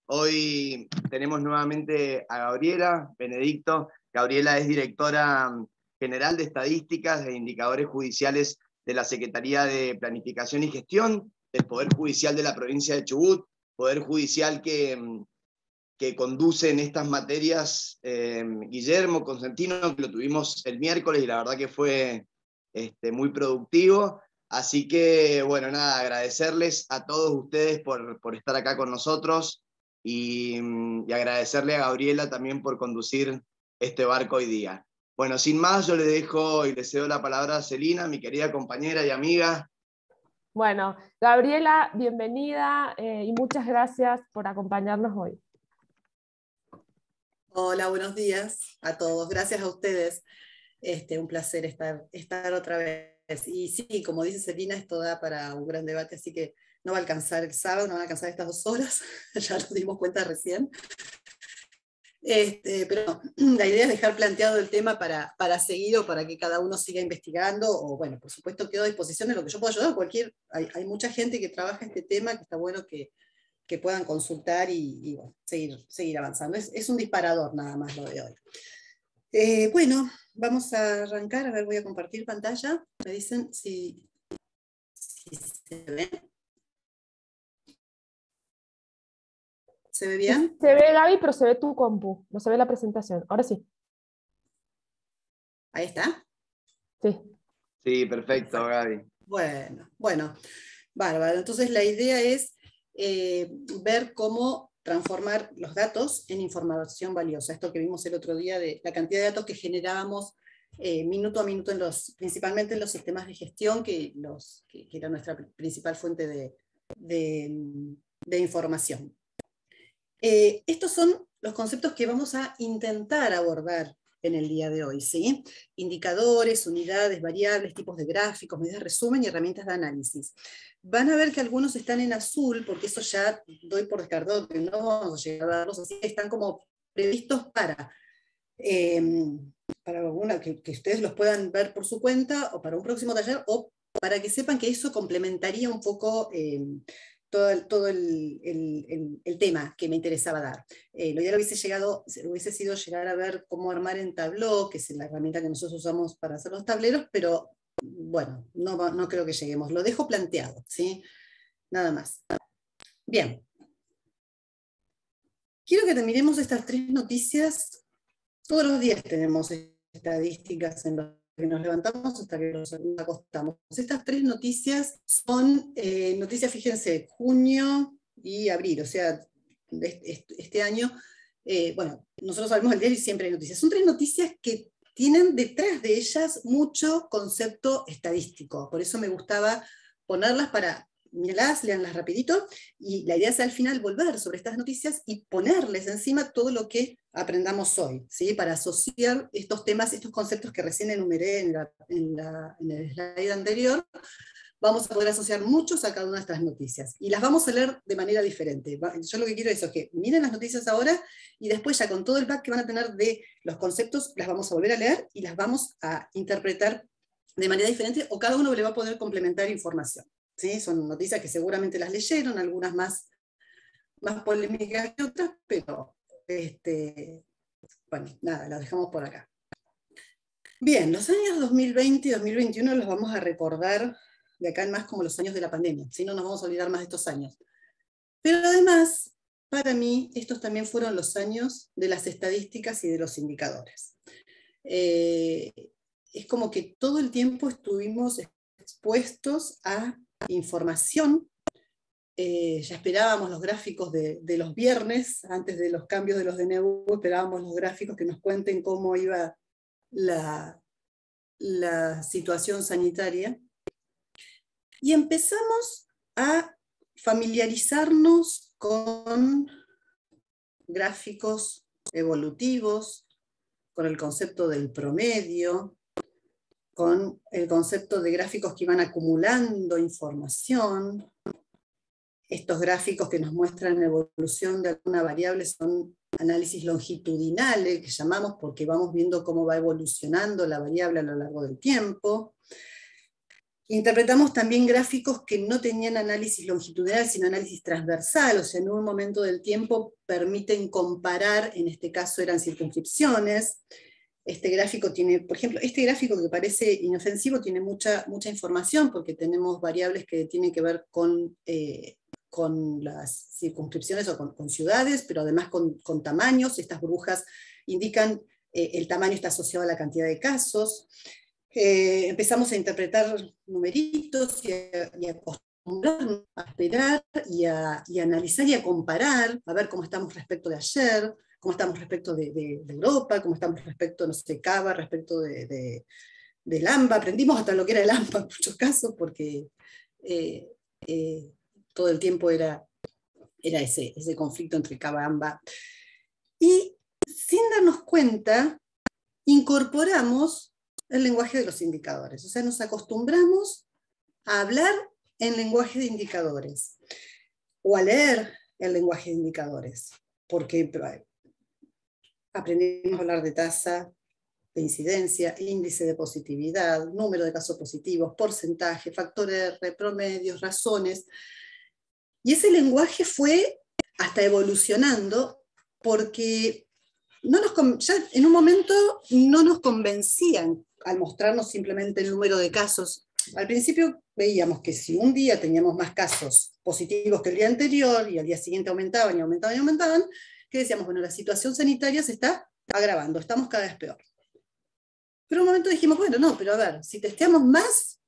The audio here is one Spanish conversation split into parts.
Hoy tenemos nuevamente a Gabriela Benedicto. Gabriela es directora general de Estadísticas e Indicadores Judiciales de la Secretaría de Planificación y Gestión del Poder Judicial de la provincia de Chubut, Poder Judicial que conduce en estas materias Guillermo Consentino, que lo tuvimos el miércoles y la verdad que fue muy productivo. Así que, bueno, nada, agradecerles a todos ustedes por estar acá con nosotros y agradecerle a Gabriela también por conducir este barco hoy día. Bueno, sin más, yo le dejo y le cedo la palabra a Celina, mi querida compañera y amiga. Bueno, Gabriela, bienvenida y muchas gracias por acompañarnos hoy. Hola, buenos días a todos. Gracias a ustedes. Un placer estar otra vez. Y sí, como dice Celina, esto da para un gran debate, así que no va a alcanzar el sábado, no va a alcanzar estas 2 horas, ya nos dimos cuenta recién. Pero la idea es dejar planteado el tema para seguir o para que cada uno siga investigando, o bueno, por supuesto quedo a disposición de lo que yo pueda ayudar. Hay mucha gente que trabaja este tema, que está bueno que puedan consultar y bueno, seguir avanzando. Es un disparador nada más lo de hoy. Bueno, vamos a arrancar. A ver, voy a compartir pantalla. Me dicen si se ve. ¿Se ve bien? Se ve, Gaby, pero se ve tu compu, no se ve la presentación. Ahora sí. ¿Ahí está? Sí. Sí, perfecto, Gaby. Bueno, bárbaro. Entonces la idea es ver cómo transformar los datos en información valiosa. Esto que vimos el otro día de la cantidad de datos que generábamos minuto a minuto, principalmente en los sistemas de gestión, que era nuestra principal fuente de información. Estos son los conceptos que vamos a intentar abordar en el día de hoy, ¿sí? Indicadores, unidades, variables, tipos de gráficos, medidas de resumen y herramientas de análisis. Van a ver que algunos están en azul, porque eso ya doy por descartado que no vamos a llegar a darlos, así que están como previstos para que ustedes los puedan ver por su cuenta, o para un próximo taller, o para que sepan que eso complementaría un poco todo el tema que me interesaba dar. Lo ideal hubiese sido llegar a ver cómo armar en Tableau, que es la herramienta que nosotros usamos para hacer los tableros, pero bueno, no creo que lleguemos. Lo dejo planteado, ¿sí? Nada más. Bien. Quiero que terminemos estas 3 noticias. Todos los días tenemos estadísticas en los que nos levantamos hasta que nos acostamos. Estas 3 noticias son noticias, fíjense, junio y abril, o sea, este año, bueno, nosotros sabemos el diario y siempre hay noticias. Son 3 noticias que tienen detrás de ellas mucho concepto estadístico, por eso me gustaba ponerlas para mírenlas, léanlas rapidito, y la idea es al final volver sobre estas noticias y ponerles encima todo lo que aprendamos hoy, ¿sí? Para asociar estos temas, estos conceptos que recién enumeré en el slide anterior, vamos a poder asociar muchos a cada una de estas noticias, y las vamos a leer de manera diferente. Yo lo que quiero es eso, que miren las noticias ahora, y después ya con todo el pack que van a tener de los conceptos, las vamos a volver a leer, y las vamos a interpretar de manera diferente, o cada uno le va a poder complementar información. ¿Sí? Son noticias que seguramente las leyeron, algunas más polémicas que otras, pero bueno, nada, las dejamos por acá. Bien, los años 2020 y 2021 los vamos a recordar de acá en más como los años de la pandemia, ¿sí? No nos vamos a olvidar más de estos años. Pero además, para mí, estos también fueron los años de las estadísticas y de los indicadores. Es como que todo el tiempo estuvimos expuestos a información. Ya esperábamos los gráficos de los viernes, antes de los cambios de los DNU, esperábamos los gráficos que nos cuenten cómo iba la situación sanitaria. Y empezamos a familiarizarnos con gráficos evolutivos, con el concepto del promedio, con el concepto de gráficos que iban acumulando información. Estos gráficos que nos muestran la evolución de alguna variable son análisis longitudinales, que llamamos porque vamos viendo cómo va evolucionando la variable a lo largo del tiempo. Interpretamos también gráficos que no tenían análisis longitudinal, sino análisis transversal, o sea, en un momento del tiempo permiten comparar, en este caso eran circunscripciones. Este gráfico tiene, por ejemplo, este gráfico que parece inofensivo tiene mucha información, porque tenemos variables que tienen que ver con las circunscripciones o con ciudades, pero además con tamaños. Estas burbujas indican el tamaño está asociado a la cantidad de casos. Empezamos a interpretar numeritos y a acostumbrarnos a esperar y a analizar y a comparar, a ver cómo estamos respecto de ayer, cómo estamos respecto de Europa, cómo estamos respecto, no sé, Cava, respecto del AMBA. Aprendimos hasta lo que era el AMBA en muchos casos, porque todo el tiempo era ese conflicto entre Cava y AMBA. Y sin darnos cuenta, incorporamos el lenguaje de los indicadores. O sea, nos acostumbramos a hablar en lenguaje de indicadores, o a leer el lenguaje de indicadores, porque aprendimos a hablar de tasa de incidencia, índice de positividad, número de casos positivos, porcentaje, factor R, promedios, razones. Y ese lenguaje fue hasta evolucionando, porque ya en un momento no nos convencían al mostrarnos simplemente el número de casos. Al principio veíamos que si un día teníamos más casos positivos que el día anterior, y al día siguiente aumentaban y aumentaban y aumentaban, que decíamos, bueno, la situación sanitaria se está agravando, estamos cada vez peor. Pero en un momento dijimos, bueno, no, pero a ver, si testeamos más,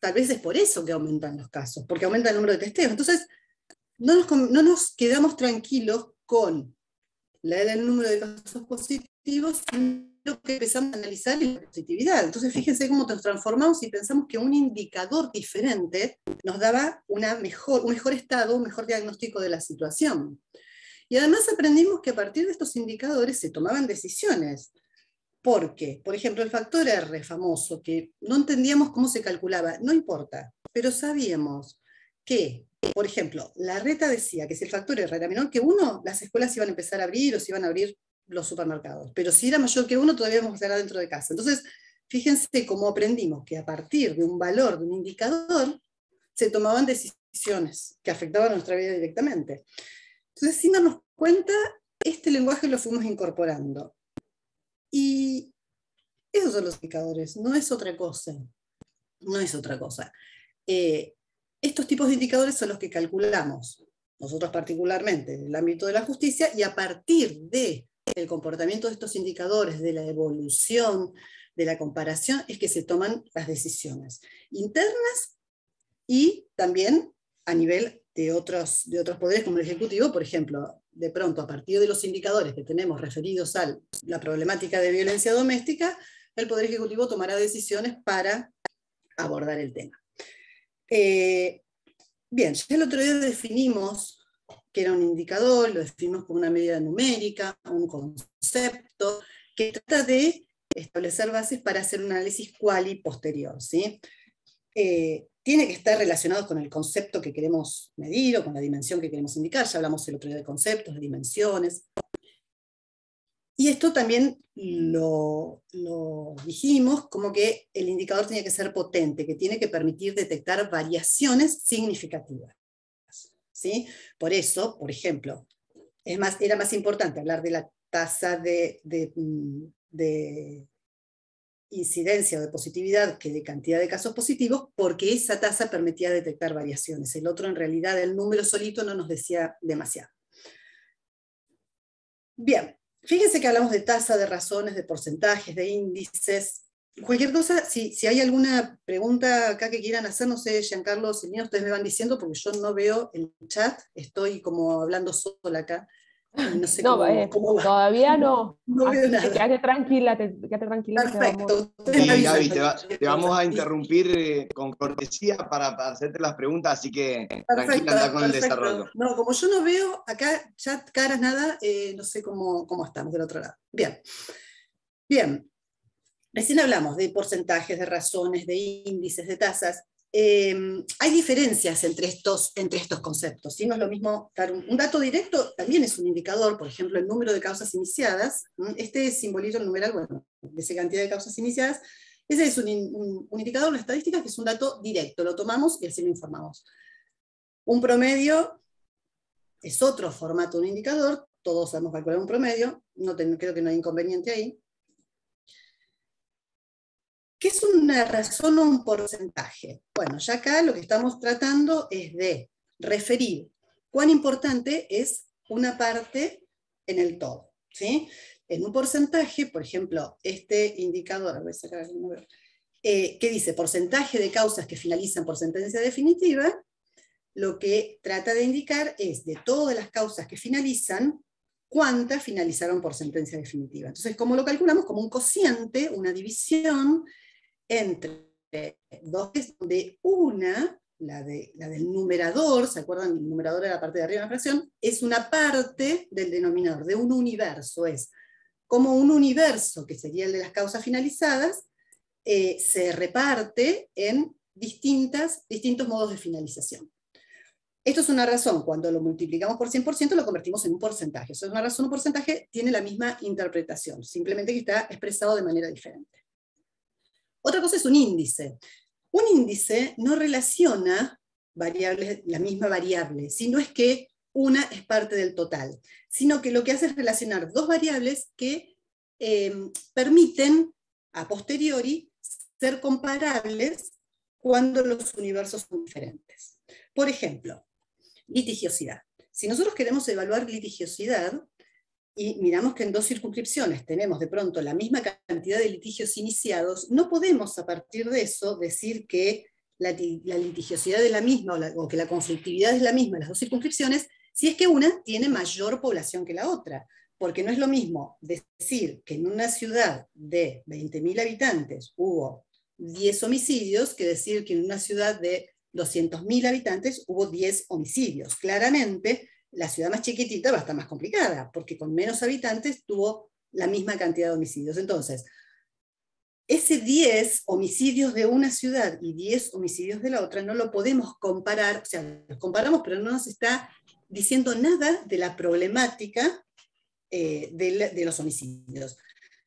tal vez es por eso que aumentan los casos, porque aumenta el número de testeos. Entonces, no nos quedamos tranquilos con el número de casos positivos, sino que empezamos a analizar la positividad. Entonces fíjense cómo nos transformamos y pensamos que un indicador diferente nos daba un mejor estado, un mejor diagnóstico de la situación. Y además aprendimos que a partir de estos indicadores se tomaban decisiones. Porque, por ejemplo, el factor R famoso, que no entendíamos cómo se calculaba, no importa, pero sabíamos que, por ejemplo, la reta decía que si el factor R era menor que 1, las escuelas iban a empezar a abrir o se iban a abrir los supermercados. Pero si era mayor que 1, todavía vamos a estar dentro de casa. Entonces, fíjense cómo aprendimos que a partir de un valor, de un indicador, se tomaban decisiones que afectaban a nuestra vida directamente. Entonces, sin darnos cuenta, este lenguaje lo fuimos incorporando. Y esos son los indicadores, no es otra cosa. No es otra cosa. Estos tipos de indicadores son los que calculamos, nosotros particularmente en el ámbito de la justicia, y a partir del comportamiento de estos indicadores, de la evolución, de la comparación, es que se toman las decisiones internas y también a nivel de otros poderes como el Ejecutivo. Por ejemplo, de pronto a partir de los indicadores que tenemos referidos a la problemática de violencia doméstica, el Poder Ejecutivo tomará decisiones para abordar el tema. Bien, ya el otro día definimos que era un indicador, lo definimos como una medida numérica, un concepto, que trata de establecer bases para hacer un análisis quali posterior, ¿sí? Tiene que estar relacionado con el concepto que queremos medir o con la dimensión que queremos indicar. Ya hablamos el otro día de conceptos, de dimensiones. Y esto también lo dijimos como que el indicador tiene que ser potente, que tiene que permitir detectar variaciones significativas, ¿sí? Por eso, por ejemplo, era más importante hablar de la tasa de incidencia o de positividad que de cantidad de casos positivos, porque esa tasa permitía detectar variaciones. El otro, en realidad, el número solito no nos decía demasiado. Bien, fíjense que hablamos de tasa, de razones, de porcentajes, de índices. Cualquier cosa, si hay alguna pregunta acá que quieran hacer, no sé, Giancarlo, Celina, ustedes me van diciendo, porque yo no veo el chat, estoy como hablando sola acá. Y no sé cómo va. Todavía no. No veo nada. Quédate tranquila. Perfecto. Sí, Gaby, te vamos a interrumpir con cortesía para hacerte las preguntas, así que tranquila, anda con el desarrollo. No, como yo no veo acá chat, caras, nada, no sé cómo estamos del otro lado. Bien. Bien. Recién hablamos de porcentajes, de razones, de índices, de tasas. Hay diferencias entre estos conceptos, ¿sí? No es lo mismo dar un dato directo, también es un indicador, por ejemplo, el número de causas iniciadas. Este simbolito, el numeral, bueno, de esa cantidad de causas iniciadas, Ese es un indicador de estadística que es un dato directo, lo tomamos y así lo informamos. Un promedio es otro formato de un indicador, todos sabemos calcular un promedio, creo que no hay inconveniente ahí. ¿Qué es una razón o un porcentaje? Bueno, ya acá lo que estamos tratando es de referir cuán importante es una parte en el todo, ¿sí? En un porcentaje, por ejemplo, este indicador, voy a sacar aquí, que dice porcentaje de causas que finalizan por sentencia definitiva, lo que trata de indicar es de todas las causas que finalizan, cuántas finalizaron por sentencia definitiva. Entonces, ¿cómo lo calculamos? Como un cociente, una división entre dos, donde una, la del numerador, ¿se acuerdan? El numerador era la parte de arriba de la fracción, es una parte del denominador, de un universo. Es como un universo, que sería el de las causas finalizadas, se reparte en distintos modos de finalización. Esto es una razón, cuando lo multiplicamos por 100% lo convertimos en un porcentaje. O sea, una razón o un porcentaje tiene la misma interpretación, simplemente que está expresado de manera diferente. Otra cosa es un índice. Un índice no relaciona variables, la misma variable, sino es que una es parte del total, sino que lo que hace es relacionar dos variables que permiten a posteriori ser comparables cuando los universos son diferentes. Por ejemplo, litigiosidad. Si nosotros queremos evaluar litigiosidad y miramos que en dos circunscripciones tenemos de pronto la misma cantidad de litigios iniciados, no podemos a partir de eso decir que la litigiosidad es la misma o que la conflictividad es la misma en las dos circunscripciones si es que una tiene mayor población que la otra. Porque no es lo mismo decir que en una ciudad de 20.000 habitantes hubo 10 homicidios que decir que en una ciudad de 200.000 habitantes hubo 10 homicidios. Claramente, la ciudad más chiquitita va a estar más complicada, porque con menos habitantes tuvo la misma cantidad de homicidios. Entonces, ese 10 homicidios de una ciudad y 10 homicidios de la otra no lo podemos comparar, o sea, los comparamos, pero no nos está diciendo nada de la problemática de los homicidios.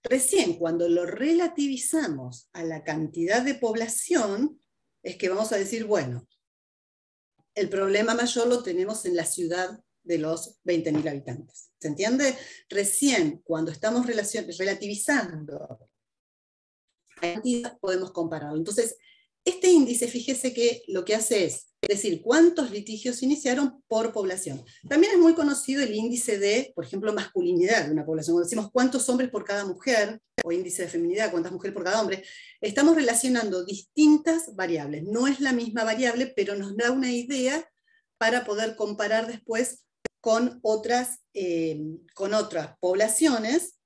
Recién cuando lo relativizamos a la cantidad de población, es que vamos a decir, bueno, el problema mayor lo tenemos en la ciudad de los 20.000 habitantes. ¿Se entiende? Recién cuando estamos relativizando la cantidad podemos compararlo. Entonces, este índice, fíjese que lo que hace es decir cuántos litigios iniciaron por población. También es muy conocido el índice de, por ejemplo, masculinidad de una población. Cuando decimos cuántos hombres por cada mujer, o índice de feminidad, cuántas mujeres por cada hombre, estamos relacionando distintas variables. No es la misma variable, pero nos da una idea para poder comparar después con otras poblaciones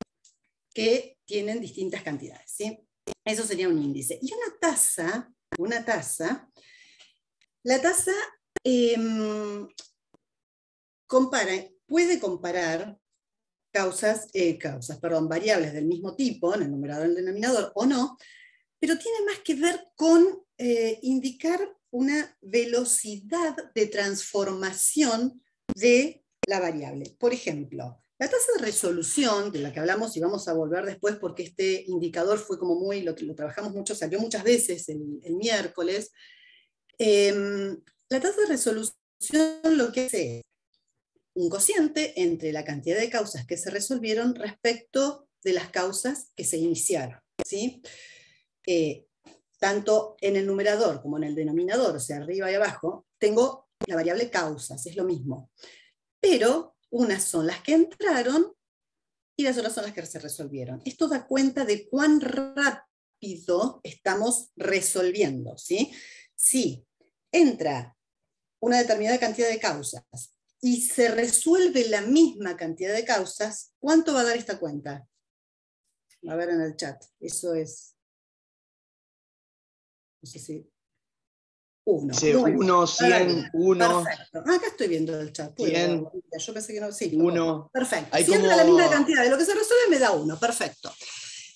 que tienen distintas cantidades, ¿sí? Eso sería un índice. Y una tasa, la tasa puede comparar variables del mismo tipo, en el numerador y el denominador, o no, pero tiene más que ver con indicar una velocidad de transformación de la variable. Por ejemplo, la tasa de resolución, de la que hablamos y vamos a volver después porque este indicador fue como muy, lo trabajamos mucho, salió muchas veces el miércoles. La tasa de resolución lo que hace es un cociente entre la cantidad de causas que se resolvieron respecto de las causas que se iniciaron, ¿sí? Tanto en el numerador como en el denominador, o sea, arriba y abajo, tengo la variable causas, es lo mismo. Pero unas son las que entraron y las otras son las que se resolvieron. Esto da cuenta de cuán rápido estamos resolviendo, ¿sí? Si entra una determinada cantidad de causas y se resuelve la misma cantidad de causas, ¿cuánto va a dar esta cuenta? A ver en el chat, eso es, no sé si, 1. Sí, 1, 100, 1. Perfecto. Acá estoy viendo el chat. 100, yo pensé que no, sí. 1. Perfecto. Si entra la misma cantidad de lo que se resuelve, me da 1. Perfecto.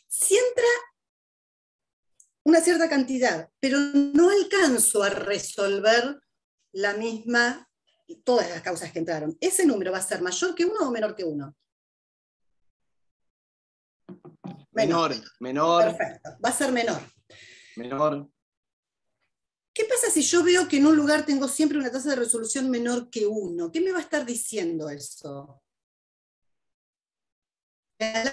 Si entra una cierta cantidad, pero no alcanzo a resolver la misma, todas las causas que entraron, ¿ese número va a ser mayor que 1 o menor que 1? Menor. Perfecto, va a ser menor. menor. ¿Qué pasa si yo veo que en un lugar tengo siempre una tasa de resolución menor que 1? ¿Qué me va a estar diciendo eso? En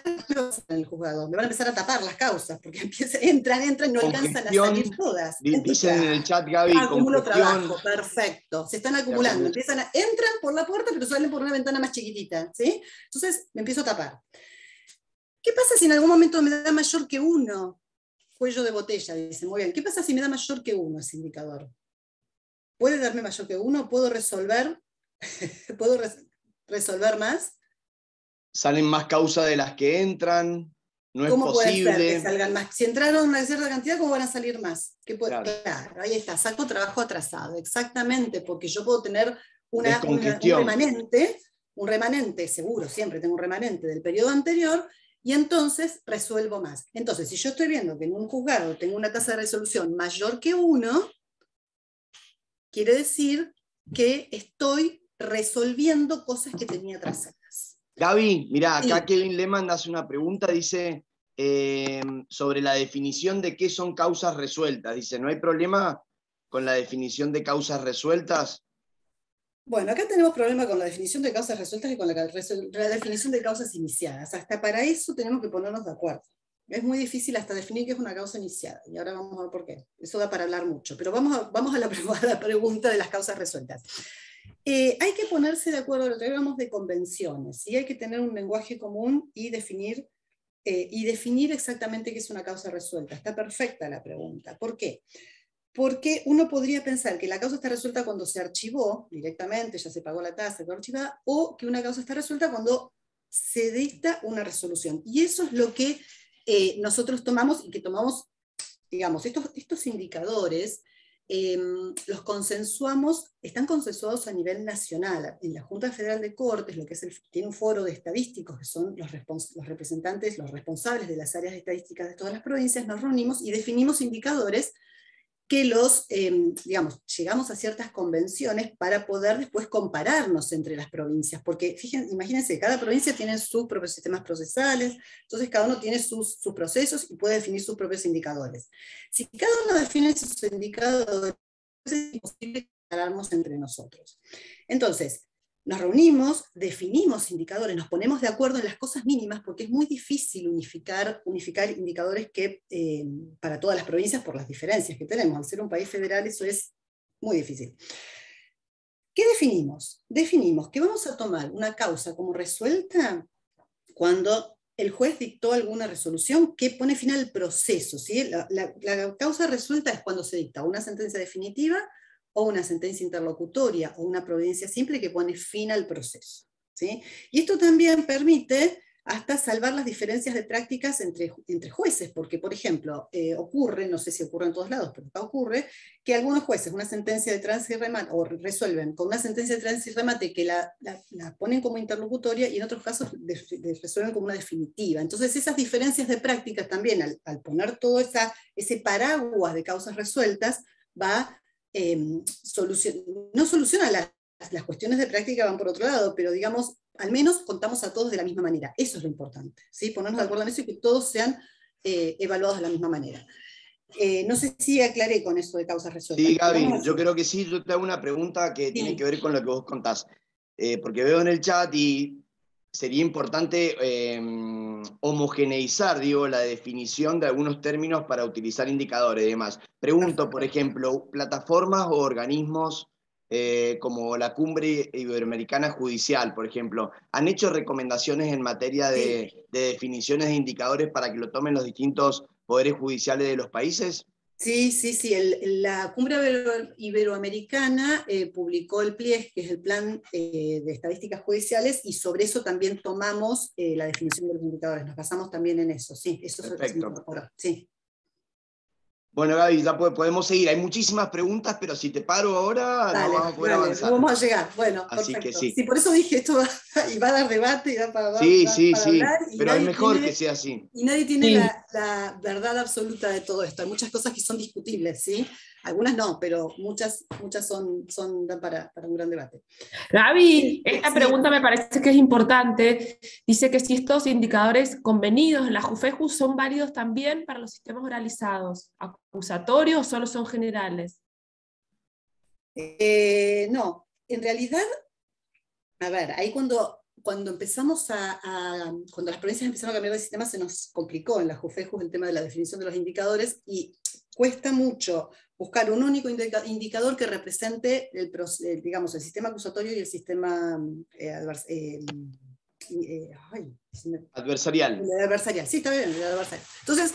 el juzgado, me van a empezar a tapar las causas, porque entran y no alcanzan a salir todas. Dicen en el chat, Gaby, acumulo trabajo, perfecto. Se están acumulando, entran por la puerta, pero salen por una ventana más chiquitita, ¿sí? Entonces me empiezo a tapar. ¿Qué pasa si en algún momento me da mayor que 1? Cuello de botella, dice, muy bien. ¿Qué pasa si me da mayor que 1 ese indicador? ¿Puede darme mayor que 1? ¿Puedo resolver? ¿Puedo resolver más? Salen más causas de las que entran, no es ¿Cómo posible. puede ser que salgan más? Si entraron una cierta cantidad, ¿cómo van a salir más? Claro, ahí está, saco trabajo atrasado, exactamente, porque yo puedo tener un remanente, seguro, siempre tengo un remanente del periodo anterior, y entonces resuelvo más. Entonces, si yo estoy viendo que en un juzgado tengo una tasa de resolución mayor que 1, quiere decir que estoy resolviendo cosas que tenía atrasadas. Gaby, mira, acá Sí. Kevin Lehmann hace una pregunta, dice, sobre la definición de qué son causas resueltas. Dice, ¿no hay problema con la definición de causas resueltas? Bueno, acá tenemos problema con la definición de causas resueltas y con la definición de causas iniciadas. Hasta para eso tenemos que ponernos de acuerdo. Es muy difícil hasta definir qué es una causa iniciada, y ahora vamos a ver por qué. Eso da para hablar mucho, pero vamos a la pregunta de las causas resueltas. Hay que ponerse de acuerdo, lo que hablamos de convenciones, ¿sí? Hay que tener un lenguaje común y definir exactamente qué es una causa resuelta. Está perfecta la pregunta. ¿Por qué? Porque uno podría pensar que la causa está resuelta cuando se archivó directamente, ya se pagó la tasa, quedó archivada, o que una causa está resuelta cuando se dicta una resolución. Y eso es lo que nosotros tomamos, y que tomamos, digamos, estos indicadores, los consensuamos, están consensuados a nivel nacional. En la Junta Federal de Cortes, lo que es tiene un foro de estadísticos, que son los representantes, los responsables de las áreas de estadísticas de todas las provincias, nos reunimos y definimos indicadores que digamos, llegamos a ciertas convenciones para poder después compararnos entre las provincias, porque imagínense, cada provincia tiene sus propios sistemas procesales, entonces cada uno tiene sus procesos y puede definir sus propios indicadores. Si cada uno define sus indicadores, es imposible compararnos entre nosotros. Entonces, nos reunimos, definimos indicadores, nos ponemos de acuerdo en las cosas mínimas, porque es muy difícil unificar indicadores para todas las provincias por las diferencias que tenemos. Al ser un país federal eso es muy difícil. ¿Qué definimos? Definimos que vamos a tomar una causa como resuelta cuando el juez dictó alguna resolución que pone fin al proceso, ¿sí? La causa resuelta es cuando se dicta una sentencia definitiva o una sentencia interlocutoria o una providencia simple que pone fin al proceso, ¿sí? Y esto también permite hasta salvar las diferencias de prácticas entre jueces, porque, por ejemplo, ocurre, no sé si ocurre en todos lados, pero acá ocurre, que algunos jueces una sentencia de trance y remate, o resuelven con una sentencia de trance y remate que la ponen como interlocutoria, y en otros casos resuelven como una definitiva. Entonces esas diferencias de prácticas también, al poner todo ese paraguas de causas resueltas, va no soluciona las cuestiones de práctica, van por otro lado, pero digamos, al menos contamos a todos de la misma manera. Eso es lo importante, ¿sí? Ponernos de acuerdo en eso y que todos sean evaluados de la misma manera. No sé si aclaré con eso de causas resueltas. Sí, Gaby, yo creo que sí. Yo te hago una pregunta que tiene que ver con lo que vos contás. Porque veo en el chat y sería importante homogeneizar, digo, la definición de algunos términos para utilizar indicadores y demás. Pregunto, por ejemplo, plataformas o organismos como la Cumbre Iberoamericana Judicial, por ejemplo, ¿han hecho recomendaciones en materia de definiciones de indicadores para que lo tomen los distintos poderes judiciales de los países? Sí. La Cumbre Iberoamericana publicó el PLIES, que es el Plan de Estadísticas Judiciales, y sobre eso también tomamos la definición de los indicadores. Nos basamos también en eso, sí. Eso se incorporó, sí. Bueno, Gaby, ya podemos seguir. Hay muchísimas preguntas, pero si te paro ahora, no vamos a poder avanzar. No vamos a llegar. Bueno, así perfecto. que sí. Sí, por eso dije esto y va a dar debate, y da para, Sí, para hablar. Y pero es mejor que sea así. Y nadie tiene Sí. la verdad absoluta de todo esto. Hay muchas cosas que son discutibles, ¿sí? Algunas no, pero muchas dan para un gran debate. Gaby, esta Sí. pregunta me parece que es importante. Dice que si estos indicadores convenidos en la JUFEJU son válidos también para los sistemas oralizados, acusatorios o solo son generales. No, en realidad, a ver, ahí cuando empezamos cuando las provincias empezaron a cambiar de sistema, se nos complicó en la JUFEJU el tema de la definición de los indicadores, y cuesta mucho buscar un único indicador que represente digamos, el sistema acusatorio y el sistema Adversarial. el adversarial. Sí, está bien, el adversarial. Entonces,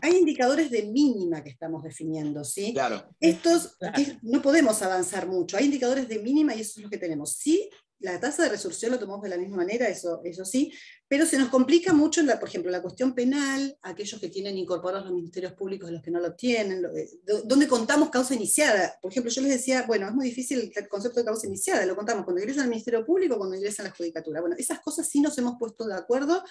hay indicadores de mínima que estamos definiendo, ¿sí? Claro. Estos, no podemos avanzar mucho. Hay indicadores de mínima y eso es lo que tenemos. Sí, la tasa de resolución lo tomamos de la misma manera, eso sí, pero se nos complica mucho, por ejemplo, la cuestión penal, aquellos que tienen incorporados los ministerios públicos, los que no lo tienen, donde contamos causa iniciada. Por ejemplo, yo les decía, bueno, es muy difícil el concepto de causa iniciada, lo contamos cuando ingresan al Ministerio Público, cuando ingresan a la Judicatura. Bueno, esas cosas sí nos hemos puesto de acuerdo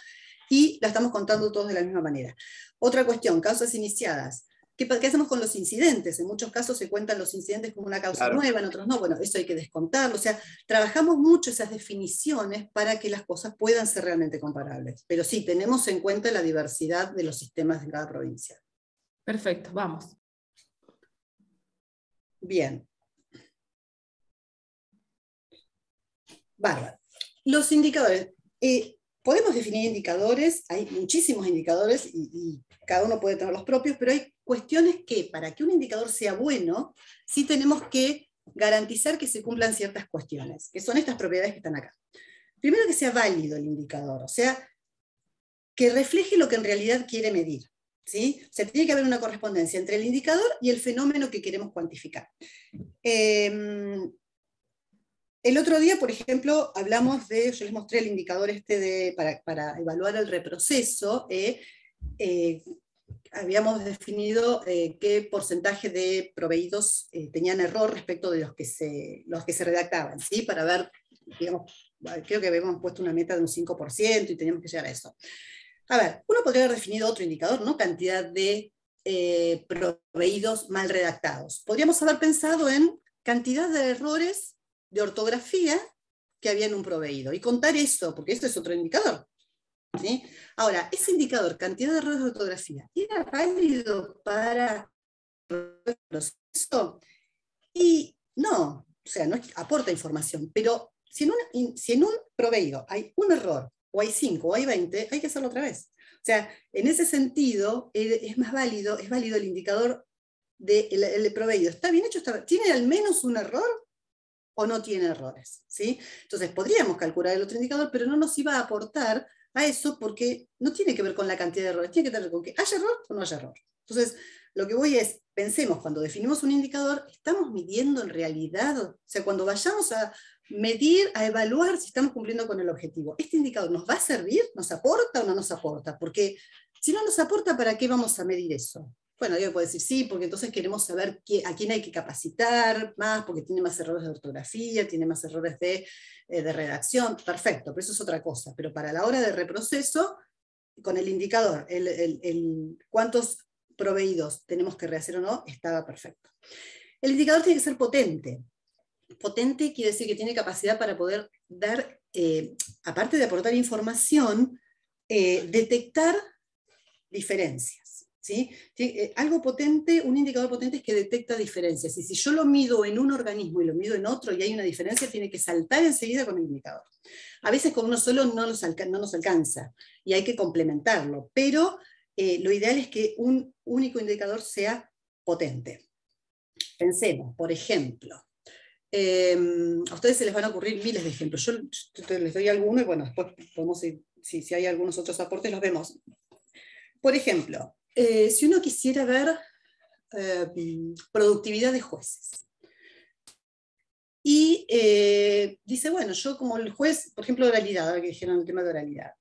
y la estamos contando todos de la misma manera. Otra cuestión, causas iniciadas. ¿Qué hacemos con los incidentes? En muchos casos se cuentan los incidentes como una causa nueva, en otros no. Bueno, eso hay que descontarlo. O sea, trabajamos mucho esas definiciones para que las cosas puedan ser realmente comparables. Pero sí, tenemos en cuenta la diversidad de los sistemas en cada provincia. Perfecto, vamos. Bien. Bárbaro. Los indicadores. Podemos definir indicadores, hay muchísimos indicadores y cada uno puede tener los propios, pero hay cuestiones que para que un indicador sea bueno, sí tenemos que garantizar que se cumplan ciertas cuestiones, que son estas propiedades que están acá. Primero, que sea válido el indicador, o sea, que refleje lo que en realidad quiere medir, ¿sí? O sea, tiene que haber una correspondencia entre el indicador y el fenómeno que queremos cuantificar. El otro día, por ejemplo, hablamos yo les mostré el indicador para evaluar el reproceso. Habíamos definido qué porcentaje de proveídos tenían error respecto de los que se redactaban, ¿sí? Para ver, digamos, creo que habíamos puesto una meta de un 5% y teníamos que llegar a eso. A ver, uno podría haber definido otro indicador, ¿no? Cantidad de proveídos mal redactados. Podríamos haber pensado en cantidad de errores de ortografía que había en un proveído, y contar eso, porque esto es otro indicador, ¿sí? Ahora, ese indicador, cantidad de errores de ortografía, ¿era válido para el proceso? Y no, o sea, no aporta información, pero si en un proveído hay un error, o hay 5, o hay 20, hay que hacerlo otra vez. O sea, en ese sentido, es válido el indicador del proveído. ¿Está bien hecho? ¿Tiene al menos un error? ¿O no tiene errores? ¿Sí? Entonces podríamos calcular el otro indicador, pero no nos iba a aportar a eso porque no tiene que ver con la cantidad de errores, tiene que ver con que haya error o no haya error. Entonces, lo que voy es, pensemos, cuando definimos un indicador, ¿estamos midiendo en realidad? O sea, cuando vayamos a medir, a evaluar si estamos cumpliendo con el objetivo, ¿este indicador nos va a servir? ¿Nos aporta o no nos aporta? Porque si no nos aporta, ¿para qué vamos a medir eso? Bueno, yo puedo decir sí, porque entonces queremos saber a quién hay que capacitar más, porque tiene más errores de ortografía, tiene más errores de redacción, perfecto, pero eso es otra cosa. Pero para la hora de reproceso, con el indicador, cuántos proveídos tenemos que rehacer o no, estaba perfecto. El indicador tiene que ser potente. Potente quiere decir que tiene capacidad para poder dar, aparte de aportar información, detectar diferencias. ¿Sí? Algo potente, un indicador potente es que detecta diferencias, y si yo lo mido en un organismo y lo mido en otro y hay una diferencia, tiene que saltar enseguida con el indicador. A veces con uno solo no nos alcanza y hay que complementarlo, pero lo ideal es que un único indicador sea potente. Pensemos, por ejemplo, a ustedes se les van a ocurrir miles de ejemplos. Yo les doy alguno y bueno, después podemos, si hay algunos otros aportes, los vemos. Por ejemplo, si uno quisiera ver productividad de jueces, y dice, bueno, yo como el juez, por ejemplo, oralidad, ahora que dijeron el tema de oralidad,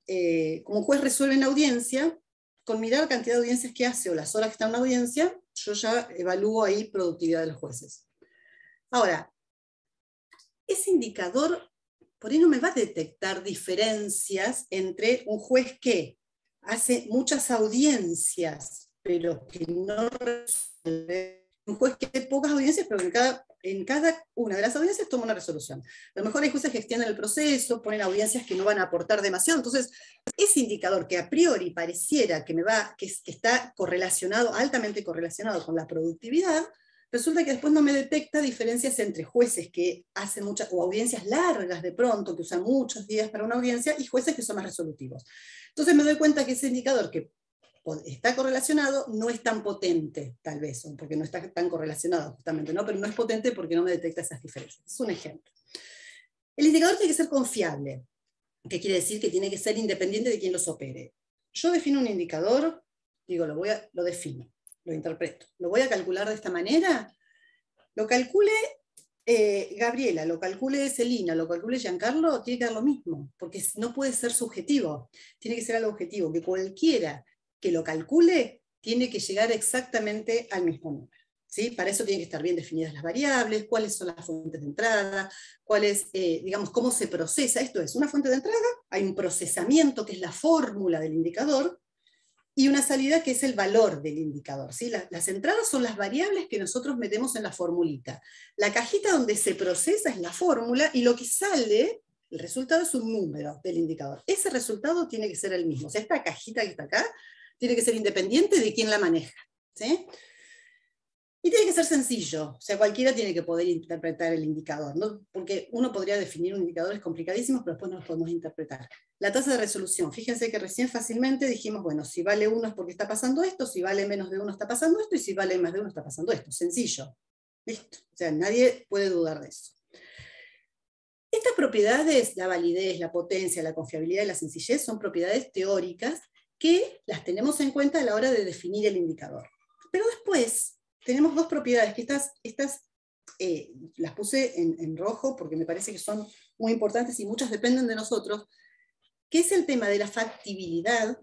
como juez resuelve en audiencia, con mirar la cantidad de audiencias que hace o las horas que está en una audiencia, yo ya evalúo ahí productividad de los jueces. Ahora, ese indicador por ahí no me va a detectar diferencias entre un juez que hace muchas audiencias, pero que no resuelve, un juez que hace pocas audiencias, pero en cada una de las audiencias toma una resolución. A lo mejor hay jueces que extienden el proceso, ponen audiencias que no van a aportar demasiado, entonces ese indicador que a priori pareciera que está correlacionado, altamente correlacionado con la productividad, resulta que después no me detecta diferencias entre jueces que hacen muchas, o audiencias largas de pronto, que usan muchos días para una audiencia, y jueces que son más resolutivos. Entonces me doy cuenta que ese indicador que está correlacionado no es tan potente, tal vez, porque no está tan correlacionado justamente, ¿no? Pero no es potente porque no me detecta esas diferencias. Es un ejemplo. El indicador tiene que ser confiable, que quiere decir que tiene que ser independiente de quien los opere. Yo defino un indicador, digo, lo defino, lo interpreto. ¿Lo voy a calcular de esta manera? Lo calcule Gabriela, lo calcule Celina, lo calcule Giancarlo, tiene que dar lo mismo, porque no puede ser subjetivo, tiene que ser algo objetivo, que cualquiera que lo calcule tiene que llegar exactamente al mismo número. ¿Sí? Para eso tienen que estar bien definidas las variables, cuáles son las fuentes de entrada, digamos, cómo se procesa. Esto es una fuente de entrada, hay un procesamiento que es la fórmula del indicador, y una salida que es el valor del indicador. ¿Sí? Las entradas son las variables que nosotros metemos en la formulita. La cajita donde se procesa es la fórmula, y lo que sale, el resultado es un número del indicador. Ese resultado tiene que ser el mismo. O sea, esta cajita que está acá tiene que ser independiente de quién la maneja. ¿Sí? Y tiene que ser sencillo, o sea, cualquiera tiene que poder interpretar el indicador, ¿no? Porque uno podría definir un indicador complicadísimos, pero después no los podemos interpretar. La tasa de resolución, fíjense que recién fácilmente dijimos, bueno, si vale 1 es porque está pasando esto, si vale menos de 1 está pasando esto, y si vale más de 1 está pasando esto. Sencillo. Listo. O sea, nadie puede dudar de eso. Estas propiedades, la validez, la potencia, la confiabilidad y la sencillez, son propiedades teóricas que las tenemos en cuenta a la hora de definir el indicador. Pero después tenemos dos propiedades, que estas las puse en rojo porque me parece que son muy importantes y muchas dependen de nosotros, que es el tema de la factibilidad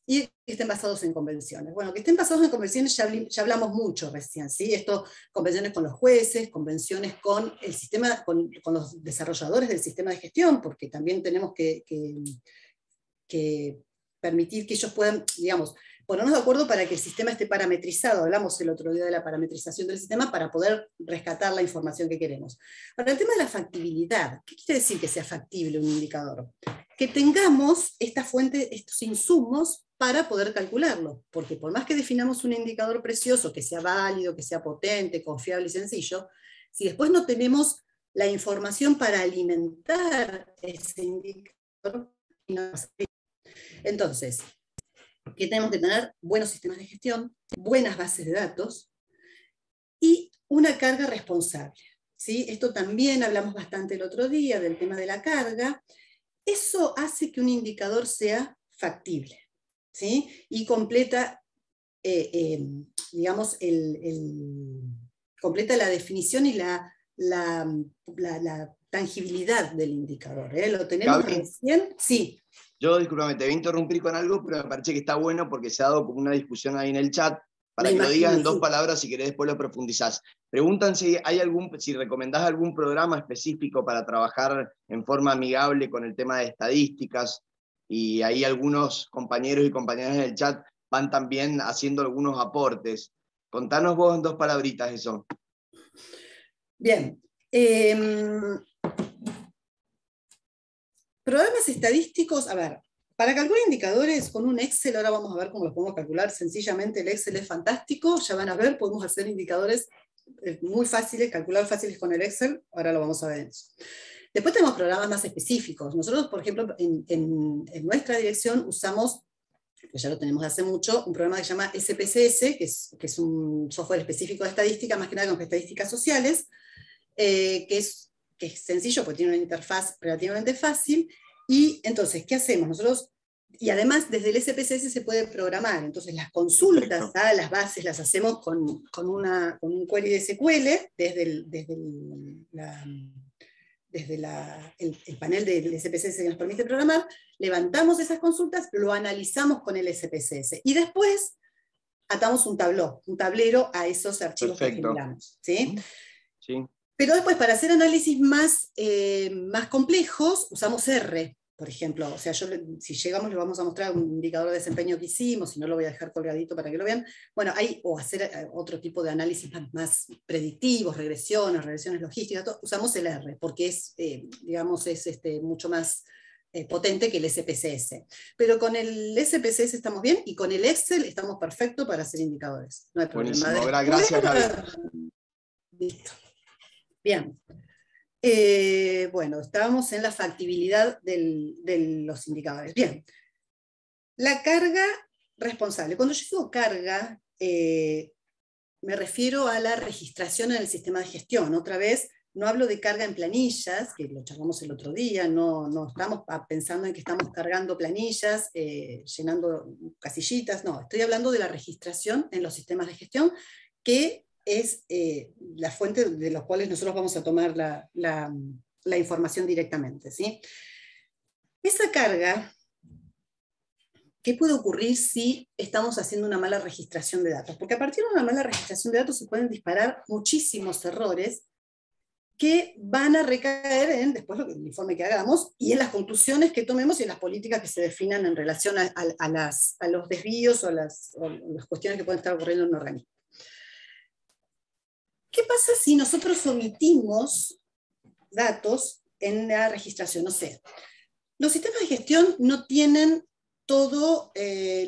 y que estén basados en convenciones. Bueno, que estén basados en convenciones ya hablamos mucho recién, ¿sí? Esto, convenciones con los jueces, convenciones con el sistema, con los desarrolladores del sistema de gestión, porque también tenemos que permitir que ellos puedan, digamos, ponernos de acuerdo para que el sistema esté parametrizado. Hablamos el otro día de la parametrización del sistema para poder rescatar la información que queremos. Ahora, el tema de la factibilidad. ¿Qué quiere decir que sea factible un indicador? Que tengamos esta fuente, estos insumos para poder calcularlo. Porque por más que definamos un indicador precioso, que sea válido, que sea potente, confiable y sencillo, si después no tenemos la información para alimentar ese indicador, no va a servir. Entonces, que tenemos que tener buenos sistemas de gestión, buenas bases de datos y una carga responsable. ¿Sí? Esto también hablamos bastante el otro día del tema de la carga. Eso hace que un indicador sea factible, ¿sí? Y completa, digamos, completa la definición y la tangibilidad del indicador. ¿Lo tenemos Gaby, recién? Sí. Yo, discúlpame, te voy a interrumpir con algo, pero me parece que está bueno porque se ha dado como una discusión ahí en el chat, para que lo digas en dos palabras, si querés después lo profundizás. Preguntan si recomendás algún programa específico para trabajar en forma amigable con el tema de estadísticas, y ahí algunos compañeros y compañeras del chat van también haciendo algunos aportes. Contanos vos en dos palabritas eso. Bien. Programas estadísticos, a ver, para calcular indicadores con un Excel, ahora vamos a ver cómo los podemos calcular. Sencillamente el Excel es fantástico, ya van a ver, podemos hacer indicadores muy fáciles, calcular fáciles con el Excel, ahora lo vamos a ver. Después tenemos programas más específicos. Nosotros, por ejemplo, en nuestra dirección usamos, que ya lo tenemos hace mucho, un programa que se llama SPSS, que es un software específico de estadística, más que nada con estadísticas sociales, que es sencillo porque tiene una interfaz relativamente fácil. Y entonces, ¿qué hacemos? Nosotros, y además desde el SPSS se puede programar, entonces las consultas a las bases las hacemos con un query de SQL desde el panel del SPSS que nos permite programar, levantamos esas consultas, lo analizamos con el SPSS y después atamos un tablero a esos archivos que generamos. ¿Sí? Sí. Pero después, para hacer análisis más complejos, usamos R, por ejemplo. O sea, si llegamos, les vamos a mostrar un indicador de desempeño que hicimos, si no lo voy a dejar colgadito para que lo vean. Bueno, o hacer otro tipo de análisis más predictivos, regresiones logísticas, usamos el R, porque es, digamos, mucho más potente que el SPSS. Pero con el SPSS estamos bien, y con el Excel estamos perfectos para hacer indicadores. No hay problema. Buenísimo, gracias, Gaby. Listo. Bien. Bueno, estábamos en la factibilidad de los indicadores. Bien. La carga responsable. Cuando yo digo carga, me refiero a la registración en el sistema de gestión. Otra vez, no hablo de carga en planillas, que lo charlamos el otro día, no estamos pensando en que estamos cargando planillas, llenando casillitas, no, estoy hablando de la registración en los sistemas de gestión, que es la fuente de los cuales nosotros vamos a tomar la información directamente, ¿sí? Esa carga, ¿qué puede ocurrir si estamos haciendo una mala registración de datos? Porque a partir de una mala registración de datos se pueden disparar muchísimos errores que van a recaer en después el informe que hagamos y en las conclusiones que tomemos y en las políticas que se definan en relación a los desvíos o las cuestiones que pueden estar ocurriendo en un organismo. ¿Qué pasa si nosotros omitimos datos en la registración? No sé, los sistemas de gestión no tienen todos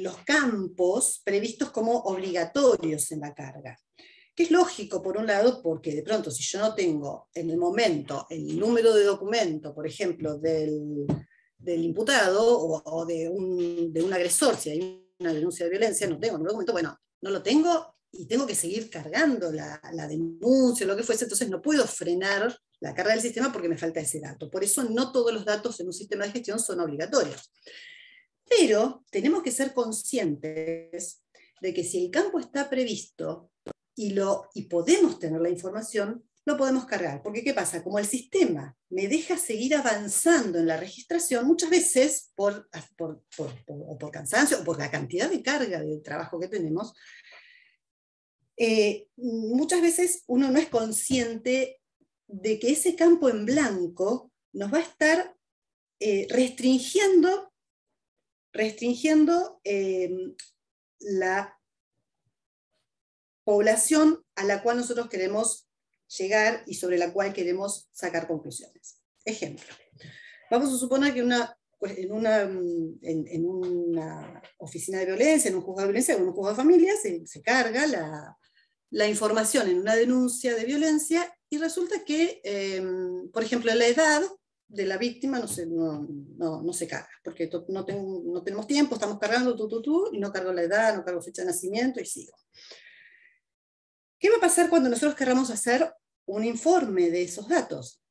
los campos previstos como obligatorios en la carga. Que es lógico, por un lado, porque de pronto si yo no tengo en el momento el número de documento, por ejemplo, del imputado o de un agresor, si hay una denuncia de violencia, no tengo el documento, bueno, no lo tengo y tengo que seguir cargando la denuncia, lo que fuese, entonces no puedo frenar la carga del sistema porque me falta ese dato. Por eso no todos los datos en un sistema de gestión son obligatorios. Pero tenemos que ser conscientes de que si el campo está previsto y podemos tener la información, lo podemos cargar. Porque ¿qué pasa? Como el sistema me deja seguir avanzando en la registración, muchas veces por cansancio o por la cantidad de carga de trabajo que tenemos, muchas veces uno no es consciente de que ese campo en blanco nos va a estar restringiendo la población a la cual nosotros queremos llegar y sobre la cual queremos sacar conclusiones. Ejemplo, vamos a suponer que en una oficina de violencia, en un juzgado de violencia, en un juzgado de familia, se carga la información en una denuncia de violencia y resulta que, por ejemplo, la edad de la víctima no se carga, porque no tenemos tiempo, estamos cargando y no cargo la edad, no cargo fecha de nacimiento y sigo. ¿Qué va a pasar cuando nosotros queramos hacer un informe de esos datos?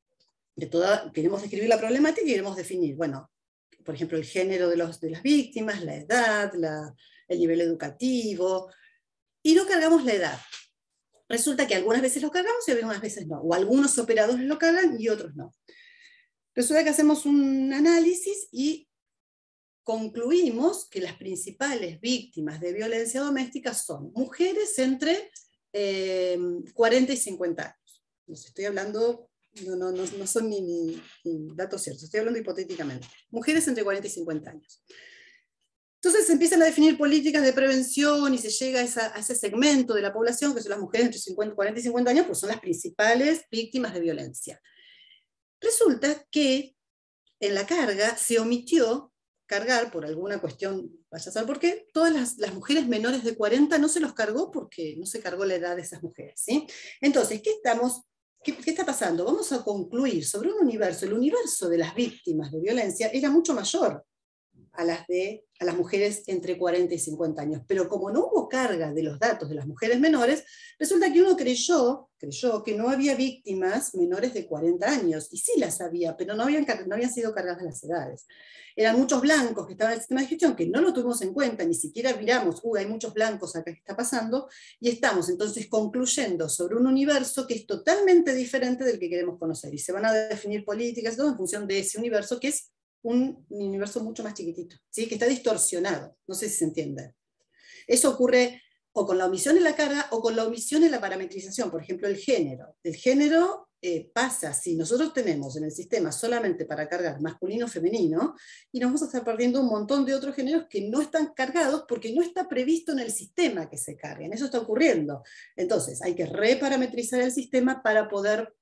Queremos describir la problemática y queremos definir, bueno, por ejemplo, el género de las víctimas, la edad, el nivel educativo, y no cargamos la edad. Resulta que algunas veces lo cargamos y algunas veces no, o algunos operadores lo cargan y otros no. Resulta que hacemos un análisis y concluimos que las principales víctimas de violencia doméstica son mujeres entre 40 y 50 años. Les estoy hablando, no son ni datos ciertos, estoy hablando hipotéticamente. Mujeres entre 40 y 50 años. Entonces se empiezan a definir políticas de prevención y se llega a ese segmento de la población, que son las mujeres entre 40 y 50 años, pues son las principales víctimas de violencia. Resulta que en la carga se omitió cargar, por alguna cuestión, vaya a saber por qué, todas las mujeres menores de 40 no se los cargó porque no se cargó la edad de esas mujeres, ¿sí? Entonces, ¿qué está pasando? Vamos a concluir sobre un universo, el universo de las víctimas de violencia era mucho mayor a las mujeres entre 40 y 50 años, pero como no hubo carga de los datos de las mujeres menores, resulta que uno creyó que no había víctimas menores de 40 años, y sí las había, pero no habían sido cargadas las edades. Eran muchos blancos que estaban en el sistema de gestión, que no lo tuvimos en cuenta, ni siquiera miramos, hay muchos blancos acá que está pasando, y estamos entonces concluyendo sobre un universo que es totalmente diferente del que queremos conocer, y se van a definir políticas todo en función de ese universo, que es un universo mucho más chiquitito, ¿sí? Que está distorsionado, no sé si se entiende. Eso ocurre o con la omisión en la carga o con la omisión en la parametrización, por ejemplo, el género. El género pasa si nosotros tenemos en el sistema solamente para cargar masculino o femenino, y nos vamos a estar perdiendo un montón de otros géneros que no están cargados porque no está previsto en el sistema que se carguen. Eso está ocurriendo. Entonces, hay que reparametrizar el sistema para poder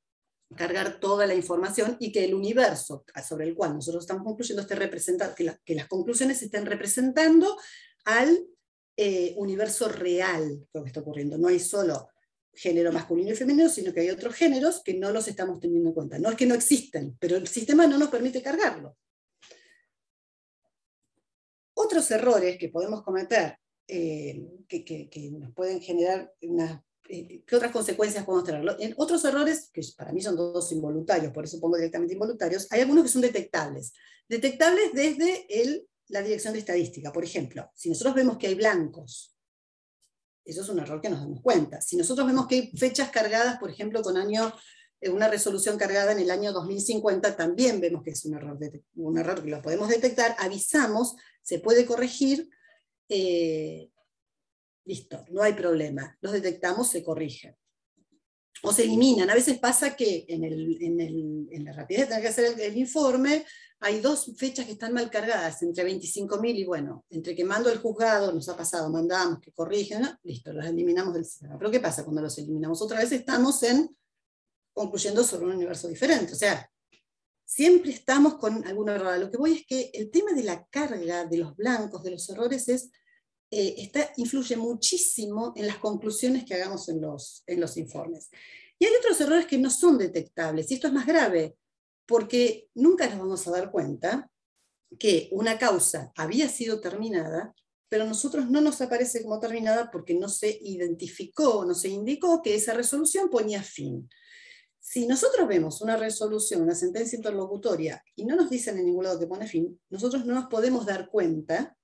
cargar toda la información y que el universo sobre el cual nosotros estamos concluyendo esté representado, que las conclusiones estén representando al universo real lo que está ocurriendo. No hay solo género masculino y femenino, sino que hay otros géneros que no los estamos teniendo en cuenta. No es que no existen, pero el sistema no nos permite cargarlo. Otros errores que podemos cometer, que nos pueden generar ¿qué otras consecuencias podemos tener? Otros errores, que para mí son todos involuntarios, por eso pongo directamente involuntarios, hay algunos que son detectables. Detectables desde la dirección de estadística. Por ejemplo, si nosotros vemos que hay blancos, eso es un error que nos damos cuenta. Si nosotros vemos que hay fechas cargadas, por ejemplo, con una resolución cargada en el año 2050, también vemos que es un error que lo podemos detectar, avisamos, se puede corregir, listo, no hay problema. Los detectamos, se corrigen. O se eliminan. A veces pasa que en la rapidez de tener que hacer el informe, hay 2 fechas que están mal cargadas, entre 25.000 y bueno, entre que mando el juzgado, nos ha pasado, mandamos, que corrigen, ¿no? Listo, los eliminamos del sistema. Pero ¿qué pasa cuando los eliminamos? Otra vez estamos concluyendo sobre un universo diferente. O sea, siempre estamos con algún error. A lo que voy es que el tema de la carga de los blancos, de los errores, influye muchísimo en las conclusiones que hagamos en los informes. Y hay otros errores que no son detectables, y esto es más grave, porque nunca nos vamos a dar cuenta que una causa había sido terminada, pero a nosotros no nos aparece como terminada porque no se identificó, no se indicó que esa resolución ponía fin. Si nosotros vemos una resolución, una sentencia interlocutoria, y no nos dicen en ningún lado que pone fin, nosotros no nos podemos dar cuenta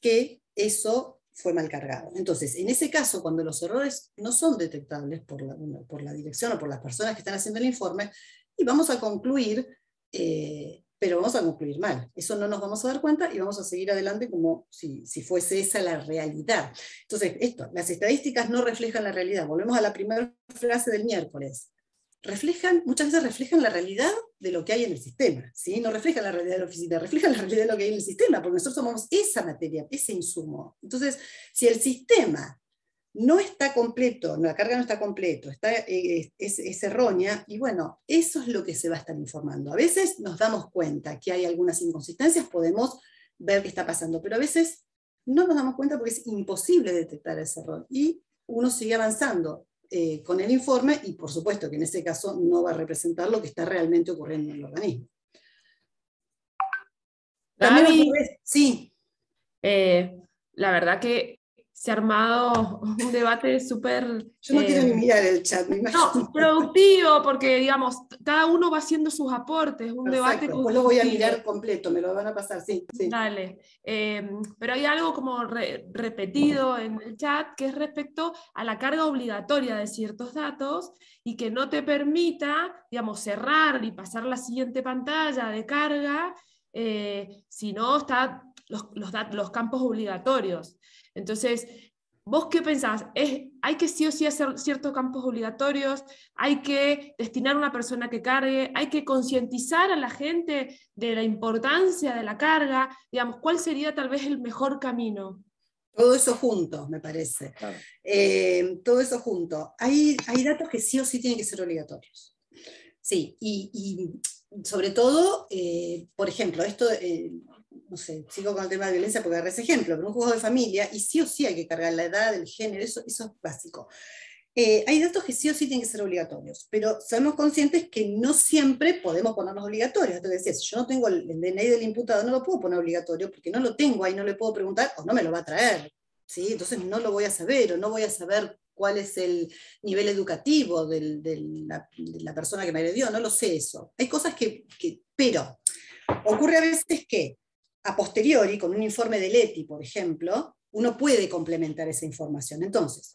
que eso fue mal cargado. Entonces, en ese caso, cuando los errores no son detectables por la dirección o por las personas que están haciendo el informe, y vamos a concluir, pero vamos a concluir mal. Eso no nos vamos a dar cuenta y vamos a seguir adelante como si fuese esa la realidad. Entonces, las estadísticas no reflejan la realidad. Volvemos a la primera frase del miércoles. Muchas veces reflejan la realidad de lo que hay en el sistema, ¿sí? No reflejan la realidad de la oficina, reflejan la realidad de lo que hay en el sistema, porque nosotros somos esa materia, ese insumo. Entonces, si el sistema no está completo, la carga no está completo, es errónea, y bueno, eso es lo que se va a estar informando. A veces nos damos cuenta que hay algunas inconsistencias, podemos ver qué está pasando, pero a veces no nos damos cuenta porque es imposible detectar ese error, y uno sigue avanzando con el informe, y por supuesto que en ese caso no va a representar lo que está realmente ocurriendo en el organismo. Gaby, sí. La verdad que se ha armado un debate súper... Yo no quiero ni mirar el chat, me imagino. No, productivo, porque digamos, cada uno va haciendo sus aportes, un debate después lo voy a mirar completo, me lo van a pasar, sí. Dale. Pero hay algo como repetido en el chat que es respecto a la carga obligatoria de ciertos datos y que no te permita, digamos, cerrar y pasar la siguiente pantalla de carga si no están los campos obligatorios. Entonces, ¿vos qué pensás? ¿Hay que sí o sí hacer ciertos campos obligatorios? ¿Hay que destinar a una persona que cargue? ¿Hay que concientizar a la gente de la importancia de la carga? Digamos, ¿cuál sería tal vez el mejor camino? Todo eso junto, me parece. Claro. Todo eso junto. Hay datos que sí o sí tienen que ser obligatorios. Sí, y sobre todo, por ejemplo, esto... no sé, sigo con el tema de violencia porque agarré ese ejemplo, pero un juzgado de familia, y sí o sí hay que cargar la edad, el género, eso es básico. Hay datos que sí o sí tienen que ser obligatorios, pero somos conscientes que no siempre podemos ponerlos obligatorios. Entonces, decía, si yo no tengo el DNI del imputado, no lo puedo poner obligatorio porque no lo tengo ahí, no le puedo preguntar o no me lo va a traer, ¿sí? Entonces no lo voy a saber, o no voy a saber cuál es el nivel educativo de la persona que me agredió, no lo sé eso. Hay cosas pero ocurre a veces que a posteriori, con un informe del ETI, por ejemplo, uno puede complementar esa información. Entonces,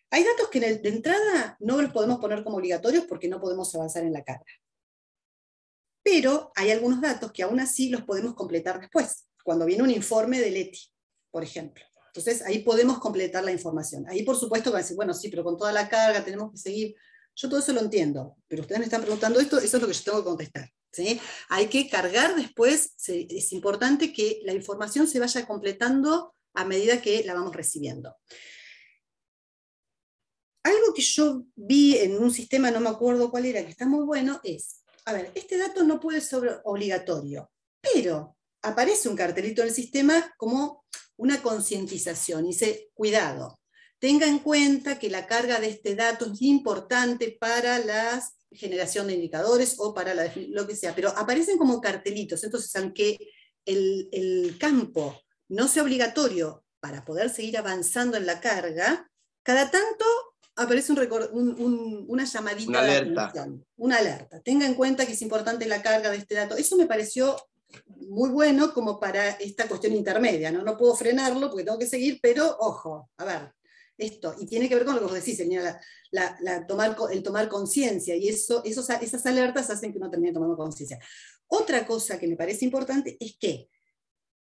hay datos que de entrada no los podemos poner como obligatorios porque no podemos avanzar en la carga. Pero hay algunos datos que aún así los podemos completar después, cuando viene un informe del ETI, por ejemplo. Entonces, ahí podemos completar la información. Ahí, por supuesto, van a decir, bueno, sí, pero con toda la carga tenemos que seguir. Yo todo eso lo entiendo, pero ustedes me están preguntando esto, eso es lo que yo tengo que contestar. ¿Sí? Hay que cargar después, es importante que la información se vaya completando a medida que la vamos recibiendo. Algo que yo vi en un sistema, no me acuerdo cuál era, que está muy bueno, es, a ver, este dato no puede ser obligatorio, pero aparece un cartelito en el sistema como una concientización, y dice, cuidado, tenga en cuenta que la carga de este dato es importante para la generación de indicadores o para lo que sea, pero aparecen como cartelitos, entonces aunque el campo no sea obligatorio para poder seguir avanzando en la carga, cada tanto aparece una llamadita una alerta. de atención, una alerta. Tenga en cuenta que es importante la carga de este dato. Eso me pareció muy bueno como para esta cuestión intermedia, ¿no? No puedo frenarlo porque tengo que seguir, pero ojo, a ver, esto, y tiene que ver con lo que vos decís, señora, el tomar conciencia, y esas alertas hacen que uno termine tomando conciencia. Otra cosa que me parece importante es que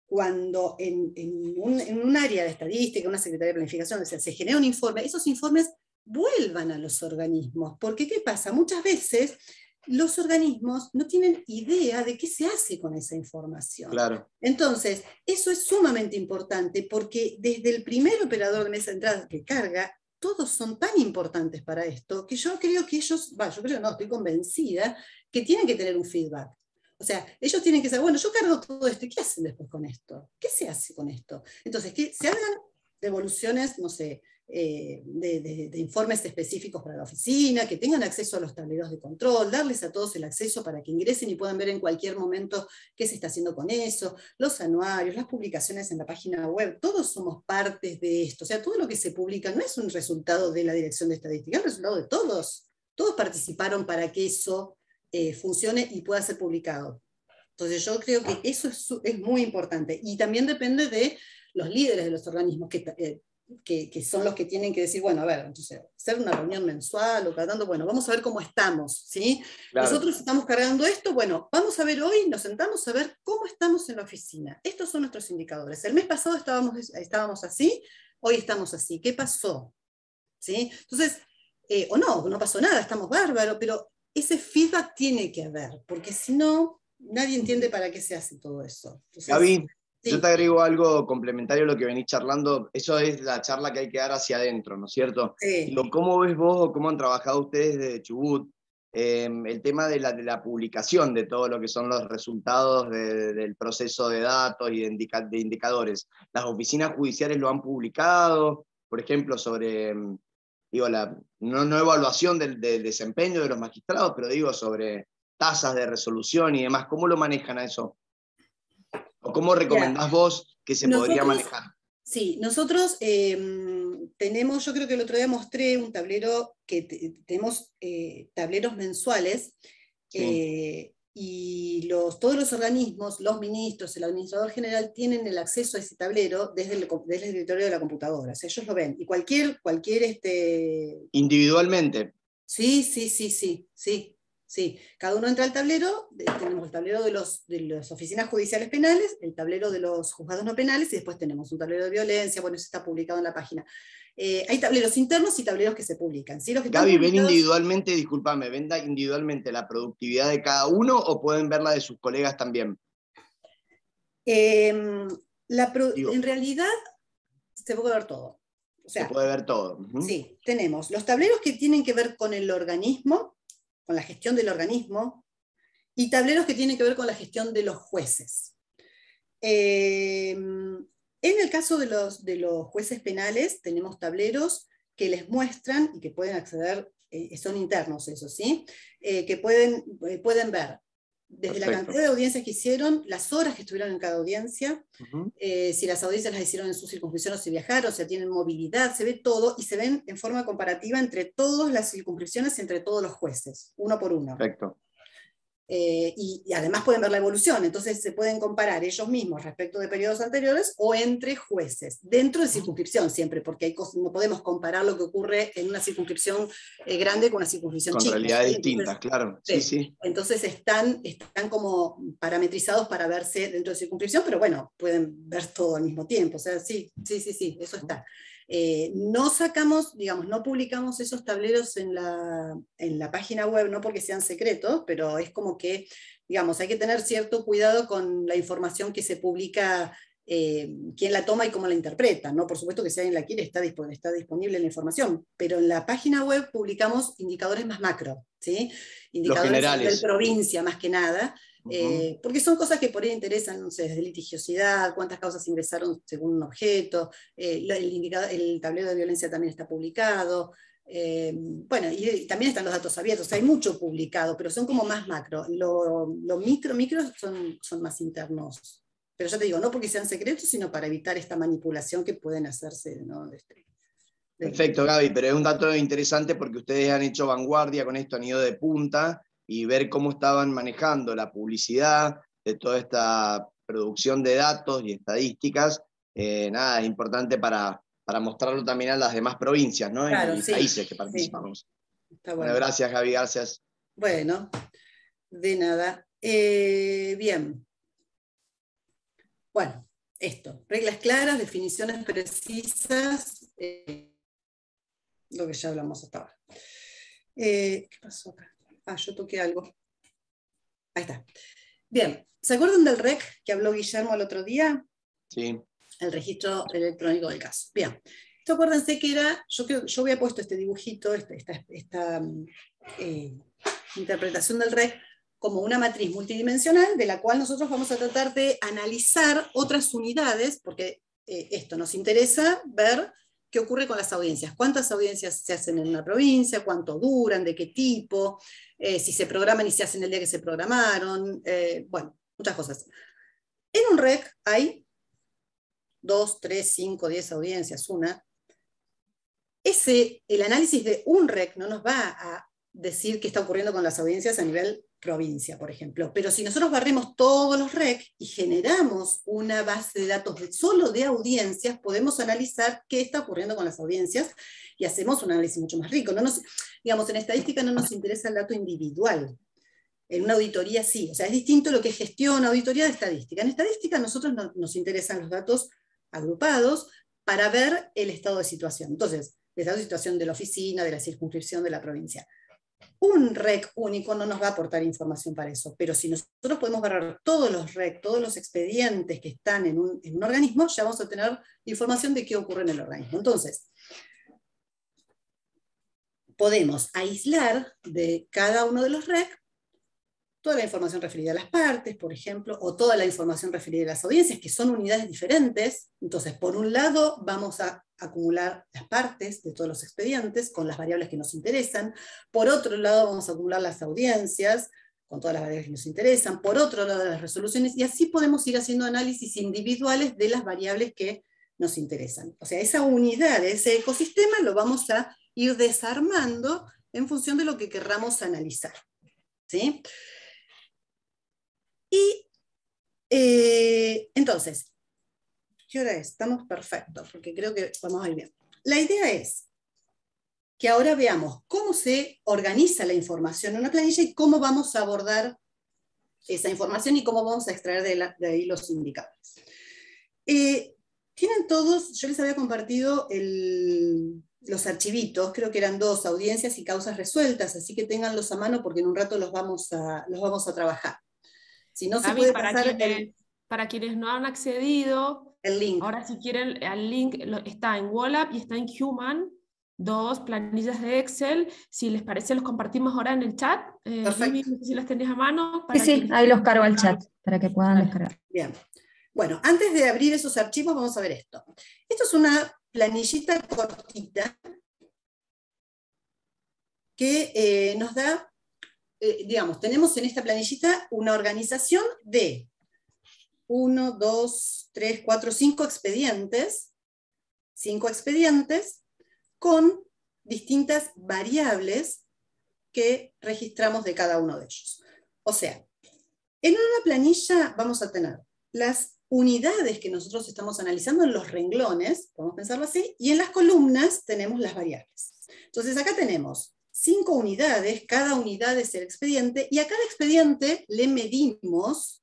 cuando en un área de estadística, una secretaría de planificación, o sea, se genera un informe, esos informes vuelvan a los organismos, porque ¿qué pasa? Muchas veces los organismos no tienen idea de qué se hace con esa información. Claro. Entonces, eso es sumamente importante, porque desde el primer operador de mesa de entrada que carga, todos son tan importantes para esto, que yo creo que ellos, estoy convencida, que tienen que tener un feedback. O sea, ellos tienen que saber, bueno, yo cargo todo esto, ¿y qué hacen después con esto? ¿Qué se hace con esto? Entonces, que se hagan devoluciones, no sé, de informes específicos para la oficina, que tengan acceso a los tableros de control, darles a todos el acceso para que ingresen y puedan ver en cualquier momento qué se está haciendo con eso, los anuarios, las publicaciones en la página web, todos somos partes de esto. O sea, todo lo que se publica no es un resultado de la Dirección de Estadística, es un resultado de todos. Todos participaron para que eso funcione y pueda ser publicado. Entonces yo creo que eso es muy importante. Y también depende de los líderes de los organismos, que son los que tienen que decir, bueno, a ver, entonces, hacer una reunión mensual o cada tanto, bueno, vamos a ver cómo estamos, ¿sí? Claro. Nosotros estamos cargando esto, bueno, vamos a ver hoy, nos sentamos a ver cómo estamos en la oficina. Estos son nuestros indicadores. El mes pasado estábamos así, hoy estamos así. ¿Qué pasó? ¿Sí? Entonces, o no pasó nada, estamos bárbaros, pero ese feedback tiene que haber, porque si no, nadie entiende para qué se hace todo eso. Entonces, Gaby, sí. Yo te agrego algo complementario a lo que venís charlando. Eso es la charla que hay que dar hacia adentro, ¿no es cierto? Sí. Digo, ¿cómo ves vos o cómo han trabajado ustedes desde Chubut el tema de la publicación de todo lo que son los resultados del proceso de datos y de indicadores? ¿Las oficinas judiciales lo han publicado? Por ejemplo, sobre, digo, no evaluación del desempeño de los magistrados, pero digo, sobre tasas de resolución y demás. ¿Cómo lo manejan a eso? ¿O cómo recomendás vos que se podría manejar? Sí, nosotros tenemos, yo creo que el otro día mostré un tablero, que tenemos tableros mensuales, sí. Y todos los organismos, los ministros, el administrador general, tienen el acceso a ese tablero desde el escritorio de la computadora. O sea, ellos lo ven. Y cualquier individualmente. Sí. Sí, cada uno entra al tablero, tenemos el tablero de las oficinas judiciales penales, el tablero de los juzgados no penales, y después tenemos un tablero de violencia, bueno, eso está publicado en la página. Hay tableros internos y tableros que se publican. ¿Sí? Gaby, ¿ven individualmente, discúlpame, ven individualmente la productividad de cada uno o pueden ver la de sus colegas también? En realidad se puede ver todo. O sea, se puede ver todo. Sí, tenemos los tableros que tienen que ver con el organismo, con la gestión del organismo, y tableros que tienen que ver con la gestión de los jueces. En el caso de los jueces penales, tenemos tableros que les muestran y que pueden acceder, son internos eso, ¿sí? Que pueden ver desde Perfecto. La cantidad de audiencias que hicieron, las horas que estuvieron en cada audiencia, si las audiencias las hicieron en su circunscripción o si viajaron, o sea, tienen movilidad, se ve todo, y se ven en forma comparativa entre todas las circunscripciones y entre todos los jueces, uno por uno. Perfecto. Y además pueden ver la evolución, entonces se pueden comparar ellos mismos respecto de periodos anteriores o entre jueces, dentro de circunscripción siempre, porque no podemos comparar lo que ocurre en una circunscripción grande con una circunscripción chica. Con realidades distintas, claro. Sí. Entonces están como parametrizados para verse dentro de circunscripción, pero bueno, pueden ver todo al mismo tiempo, o sea, sí, eso está. No sacamos, digamos, no publicamos esos tableros en la página web, no porque sean secretos, pero es como que, digamos, hay que tener cierto cuidado con la información que se publica, quién la toma y cómo la interpreta, ¿no? Por supuesto que si alguien la quiere está disponible la información, pero en la página web publicamos indicadores más macro, ¿sí? Indicadores a nivel provincia más que nada, porque son cosas que por ahí interesan, no sé, desde litigiosidad, cuántas causas ingresaron según un objeto, el tablero de violencia también está publicado, bueno, y también están los datos abiertos, o sea, hay mucho publicado, pero son como más macro. Lo micro son más internos. Pero ya te digo, no porque sean secretos, sino para evitar esta manipulación que pueden hacerse, ¿no? Perfecto, Gaby, pero es un dato interesante porque ustedes han hecho vanguardia con esto, han ido de punta, y ver cómo estaban manejando la publicidad de toda esta producción de datos y estadísticas, nada, es importante para mostrarlo también a las demás provincias, ¿no? Claro, Y países que participamos. Sí. Está bueno, gracias, Gaby, gracias. Bueno, de nada. Bien. Bueno, esto, reglas claras, definiciones precisas, lo que ya hablamos hasta ahora. ¿Qué pasó acá? Yo toqué algo. Ahí está. Bien, ¿se acuerdan del REC que habló Guillermo el otro día? Sí. El registro electrónico del caso. Bien. Esto acuérdense que era, yo había puesto este dibujito, esta interpretación del REC, como una matriz multidimensional de la cual nosotros vamos a tratar de analizar otras unidades, porque esto nos interesa ver qué ocurre con las audiencias, cuántas audiencias se hacen en una provincia, cuánto duran, de qué tipo, si se programan y se hacen el día que se programaron, bueno, muchas cosas. En un REC hay 2, 3, 5, 10 audiencias, una. El análisis de un REC no nos va a decir qué está ocurriendo con las audiencias a nivel provincia, por ejemplo. Pero si nosotros barremos todos los REC y generamos una base de datos solo de audiencias, podemos analizar qué está ocurriendo con las audiencias y hacemos un análisis mucho más rico. Digamos, en estadística no nos interesa el dato individual. En una auditoría sí. O sea, es distinto lo que es gestión, auditoría de estadística. En estadística a nosotros nos interesan los datos agrupados para ver el estado de situación. Entonces, el estado de situación de la oficina, de la circunscripción, de la provincia. Un REC único no nos va a aportar información para eso, pero si nosotros podemos barrar todos los REC, todos los expedientes que están en un organismo, ya vamos a tener información de qué ocurre en el organismo. Entonces, podemos aislar de cada uno de los REC toda la información referida a las partes, por ejemplo, o toda la información referida a las audiencias, que son unidades diferentes. Entonces, por un lado, vamos a acumular las partes de todos los expedientes con las variables que nos interesan. Por otro lado, vamos a acumular las audiencias con todas las variables que nos interesan. Por otro lado, las resoluciones. Y así podemos ir haciendo análisis individuales de las variables que nos interesan. O sea, esa unidad, ese ecosistema, lo vamos a ir desarmando en función de lo que querramos analizar. ¿Sí? Y entonces, ¿qué hora es? Estamos perfectos, porque creo que vamos a ir bien. La idea es que ahora veamos cómo se organiza la información en una planilla y cómo vamos a abordar esa información y cómo vamos a extraer de ahí los indicadores. Tienen todos, yo les había compartido los archivitos, creo que eran 2, audiencias y causas resueltas, así que ténganlos a mano porque en un rato los vamos a trabajar. Si no se puede pasar para quienes no han accedido, el link. Ahora si quieren, el link está en Wallap y está en Human, 2 planillas de Excel. Si les parece, los compartimos ahora en el chat. Vivi, no sé si las tenés a mano. Sí, ahí los cargo al chat para que puedan descargar. Bien. Bueno, antes de abrir esos archivos vamos a ver esto. Esto es una planillita cortita que nos da, digamos, tenemos en esta planillita una organización de 1, 2, 3, 4, 5 expedientes, 5 expedientes con distintas variables que registramos de cada uno de ellos. O sea, en una planilla vamos a tener las unidades que nosotros estamos analizando en los renglones, podemos pensarlo así, y en las columnas tenemos las variables. Entonces acá tenemos 5 unidades, cada unidad es el expediente, y a cada expediente le medimos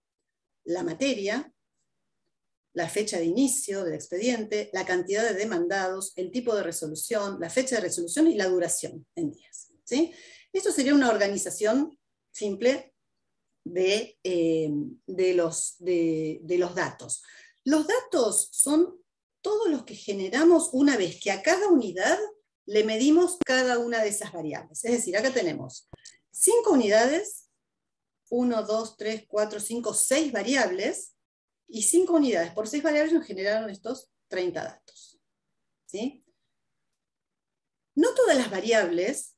la materia, la fecha de inicio del expediente, la cantidad de demandados, el tipo de resolución, la fecha de resolución y la duración en días. ¿Sí? Esto sería una organización simple de los datos. Los datos son todos los que generamos una vez que a cada unidad le medimos cada una de esas variables. Es decir, acá tenemos 5 unidades, 1, 2, 3, 4, 5, 6 variables, y 5 unidades por 6 variables nos generaron estos 30 datos. ¿Sí? No todas las variables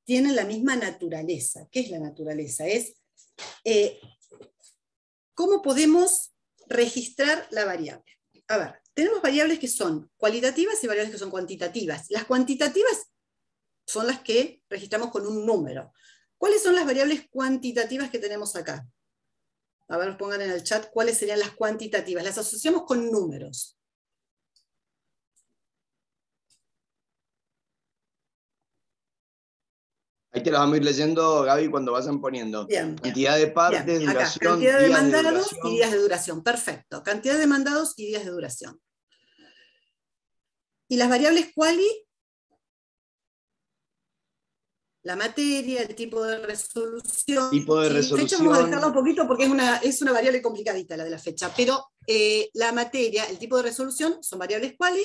tienen la misma naturaleza. ¿Qué es la naturaleza? Es cómo podemos registrar la variable. A ver, tenemos variables que son cualitativas y variables que son cuantitativas. Las cuantitativas son las que registramos con un número. ¿Cuáles son las variables cuantitativas que tenemos acá? A ver, pongan en el chat cuáles serían las cuantitativas. Las asociamos con números. Ahí te las vamos a ir leyendo, Gaby, cuando vayan poniendo. Bien. Cantidad de partes, Bien. Acá, duración, cantidad de días de demandados duración. y días de duración. Perfecto. Cantidad de demandados y días de duración. Y las variables quali, la materia, el tipo de resolución. Tipo de resolución. Fecha vamos a dejarla un poquito porque es una variable complicadita la de la fecha, pero la materia, el tipo de resolución son variables quali,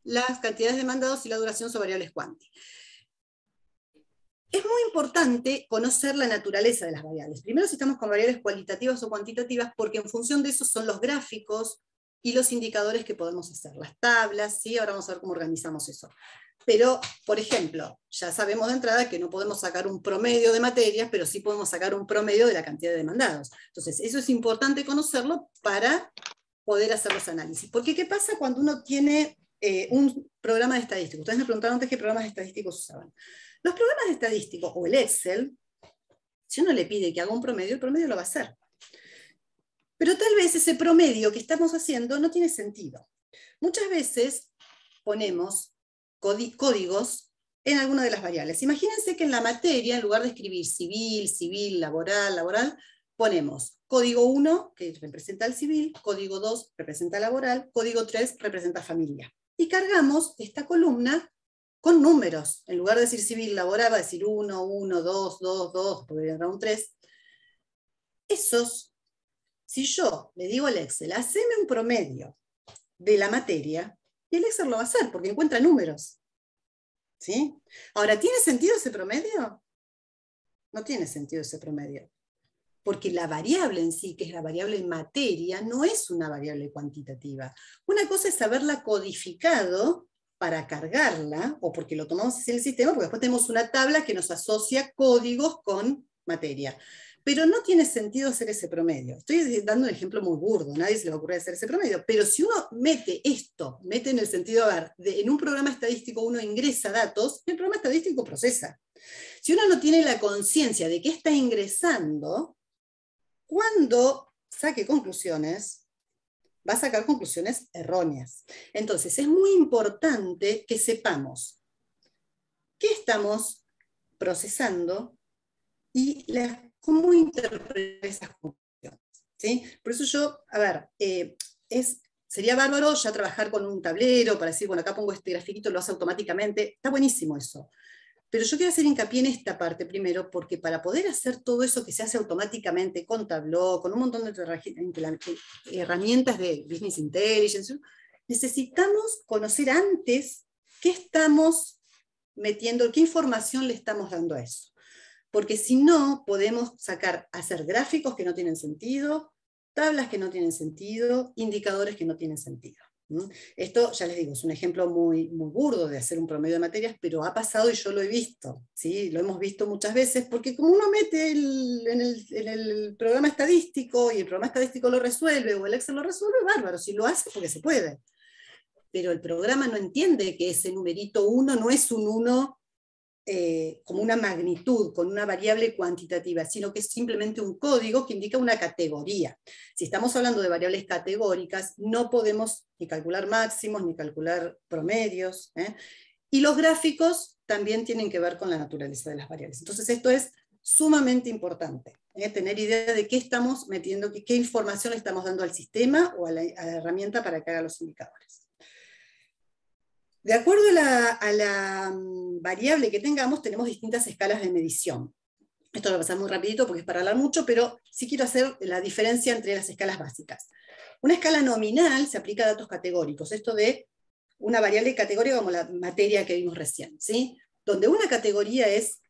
las cantidades de demandados y la duración son variables quanti. Es muy importante conocer la naturaleza de las variables. Primero si estamos con variables cualitativas o cuantitativas, porque en función de eso son los gráficos y los indicadores que podemos hacer, las tablas, ¿sí? Ahora vamos a ver cómo organizamos eso. Pero, por ejemplo, ya sabemos de entrada que no podemos sacar un promedio de materias, pero sí podemos sacar un promedio de la cantidad de demandados. Entonces, eso es importante conocerlo para poder hacer los análisis. Porque, ¿qué pasa cuando uno tiene un programa de estadística? Ustedes me preguntaron antes qué programas estadísticos usaban. Los programas estadísticos, o el Excel, si uno le pide que haga un promedio, el promedio lo va a hacer. Pero tal vez ese promedio que estamos haciendo no tiene sentido. Muchas veces ponemos códigos en alguna de las variables. Imagínense que en la materia, en lugar de escribir civil, civil, laboral, laboral, ponemos código 1, que representa el civil, código 2 representa laboral, código 3 representa familia. Y cargamos esta columna con números. En lugar de decir civil, laboral, va a decir 1, 1, 2, 2, 2, podría dar un 3. Esos, si yo le digo al Excel, haceme un promedio de la materia, y el Excel lo va a hacer, porque encuentra números. ¿Sí? Ahora, ¿tiene sentido ese promedio? No tiene sentido ese promedio. Porque la variable en sí, que es la variable materia, no es una variable cuantitativa. Una cosa es haberla codificado para cargarla, o porque lo tomamos así en el sistema, porque después tenemos una tabla que nos asocia códigos con materia. Pero no tiene sentido hacer ese promedio. Estoy dando un ejemplo muy burdo, nadie se le va a ocurrir hacer ese promedio, pero si uno mete esto, mete en el sentido, a ver, en un programa estadístico uno ingresa datos, y el programa estadístico procesa. Si uno no tiene la conciencia de qué está ingresando, cuando saque conclusiones, va a sacar conclusiones erróneas. Entonces, es muy importante que sepamos qué estamos procesando y cómo interpretar esas conclusiones. ¿Sí? Por eso yo, a ver, sería bárbaro ya trabajar con un tablero para decir, bueno, acá pongo este grafiquito, lo hace automáticamente. Está buenísimo eso. Pero yo quiero hacer hincapié en esta parte primero, porque para poder hacer todo eso que se hace automáticamente con Tableau, con un montón de herramientas de Business Intelligence, necesitamos conocer antes qué estamos metiendo, qué información le estamos dando a eso. Porque si no, podemos hacer gráficos que no tienen sentido, tablas que no tienen sentido, indicadores que no tienen sentido. Esto, ya les digo, es un ejemplo muy, muy burdo de hacer un promedio de materias, pero ha pasado y yo lo he visto, ¿sí? Lo hemos visto muchas veces, porque como uno mete en el programa estadístico, y el programa estadístico lo resuelve, o el Excel lo resuelve, bárbaro, si lo hace porque se puede. Pero el programa no entiende que ese numerito 1 no es un 1 como una magnitud, con una variable cuantitativa, sino que es simplemente un código que indica una categoría. Si estamos hablando de variables categóricas, no podemos ni calcular máximos, ni calcular promedios, y los gráficos también tienen que ver con la naturaleza de las variables. Entonces esto es sumamente importante. tener idea de qué estamos metiendo, qué información le estamos dando al sistema o a la herramienta para que haga los indicadores. De acuerdo a la variable que tengamos, tenemos distintas escalas de medición. Esto lo voy a pasar muy rapidito porque es para hablar mucho, pero sí quiero hacer la diferencia entre las escalas básicas. Una escala nominal se aplica a datos categóricos, esto de una variable categórica como la materia que vimos recién, ¿sí? Donde una categoría es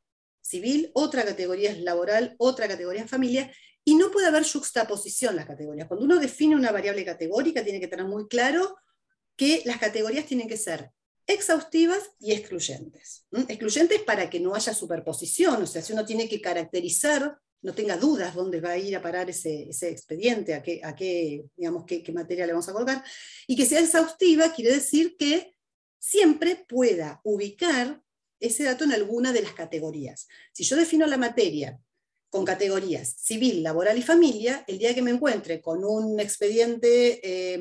civil, otra categoría es laboral, otra categoría es familia, y no puede haber juxtaposición las categorías. Cuando uno define una variable categórica, tiene que tener muy claro que las categorías tienen que ser exhaustivas y excluyentes. Excluyentes para que no haya superposición, o sea, si uno tiene que caracterizar, no tenga dudas dónde va a ir a parar ese expediente, a qué materia le vamos a colocar, y que sea exhaustiva quiere decir que siempre pueda ubicar ese dato en alguna de las categorías. Si yo defino la materia con categorías civil, laboral y familia, el día que me encuentre con un expediente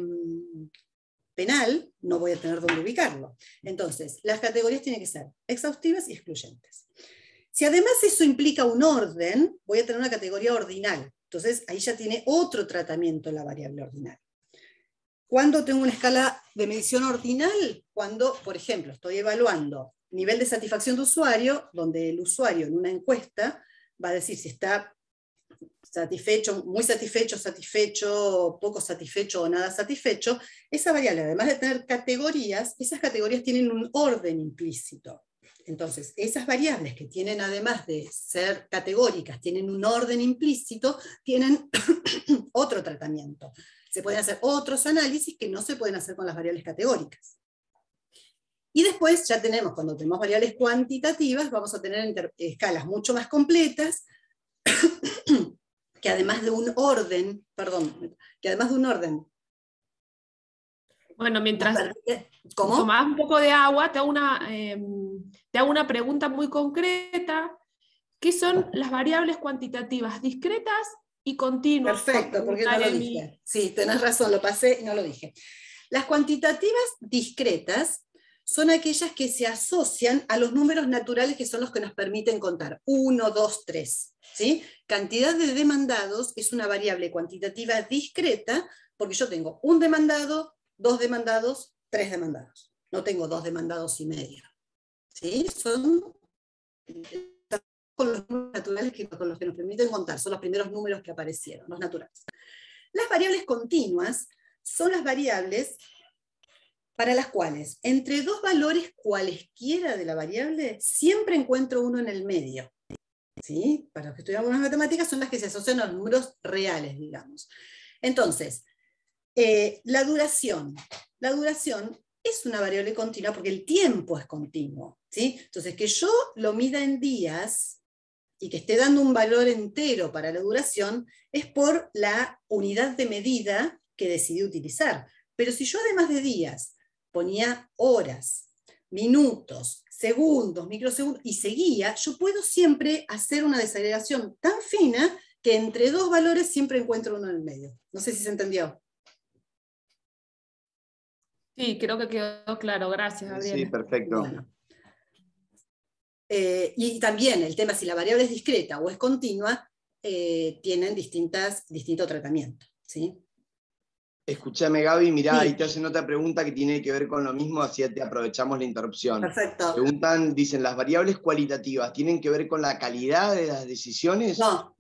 penal, no voy a tener dónde ubicarlo. Entonces, las categorías tienen que ser exhaustivas y excluyentes. Si además eso implica un orden, voy a tener una categoría ordinal. Entonces, ahí ya tiene otro tratamiento la variable ordinal. ¿Cuándo tengo una escala de medición ordinal? Cuando, por ejemplo, estoy evaluando nivel de satisfacción de usuario, donde el usuario en una encuesta va a decir si está satisfecho, muy satisfecho, satisfecho, poco satisfecho o nada satisfecho. Esa variable, además de tener categorías, esas categorías tienen un orden implícito. Entonces, esas variables que tienen, además de ser categóricas, tienen un orden implícito, tienen otro tratamiento. Se pueden hacer otros análisis que no se pueden hacer con las variables categóricas. Y después ya tenemos, cuando tenemos variables cuantitativas, vamos a tener escalas mucho más completas, que además de un orden, Bueno, mientras ¿cómo? tomás un poco de agua, te hago una pregunta muy concreta. ¿Qué son las variables cuantitativas discretas y continuas? Perfecto, porque no lo dije. Sí, tenés razón, lo pasé y no lo dije. Las cuantitativas discretas son aquellas que se asocian a los números naturales que son los que nos permiten contar. 1, 2, 3. ¿Sí? Cantidad de demandados es una variable cuantitativa discreta porque yo tengo un demandado, 2 demandados, 3 demandados. No tengo 2 demandados y medio. ¿Sí? Son con los números naturales con los que nos permiten contar. Son los primeros números que aparecieron, los naturales. Las variables continuas son las variables para las cuales entre dos valores cualesquiera de la variable siempre encuentro uno en el medio. ¿Sí? Para los que estudiamos las matemáticas son las que se asocian a los números reales, digamos. Entonces, la duración es una variable continua porque el tiempo es continuo. ¿Sí? Entonces, que yo lo mida en días y que esté dando un valor entero para la duración es por la unidad de medida que decidí utilizar. Pero si yo además de días ponía horas, minutos, segundos, microsegundos, y seguía, yo puedo siempre hacer una desagregación tan fina que entre dos valores siempre encuentro uno en el medio. No sé si se entendió. Sí, creo que quedó claro. Gracias, Gabriela. Sí, perfecto. Bueno. Y también el tema, si la variable es discreta o es continua, tienen distinto tratamiento. ¿Sí? Escúchame, Gaby, mirá, Sí. ahí te hacen otra pregunta que tiene que ver con lo mismo, así te aprovechamos la interrupción. Perfecto. Dicen, ¿las variables cualitativas tienen que ver con la calidad de las decisiones? No.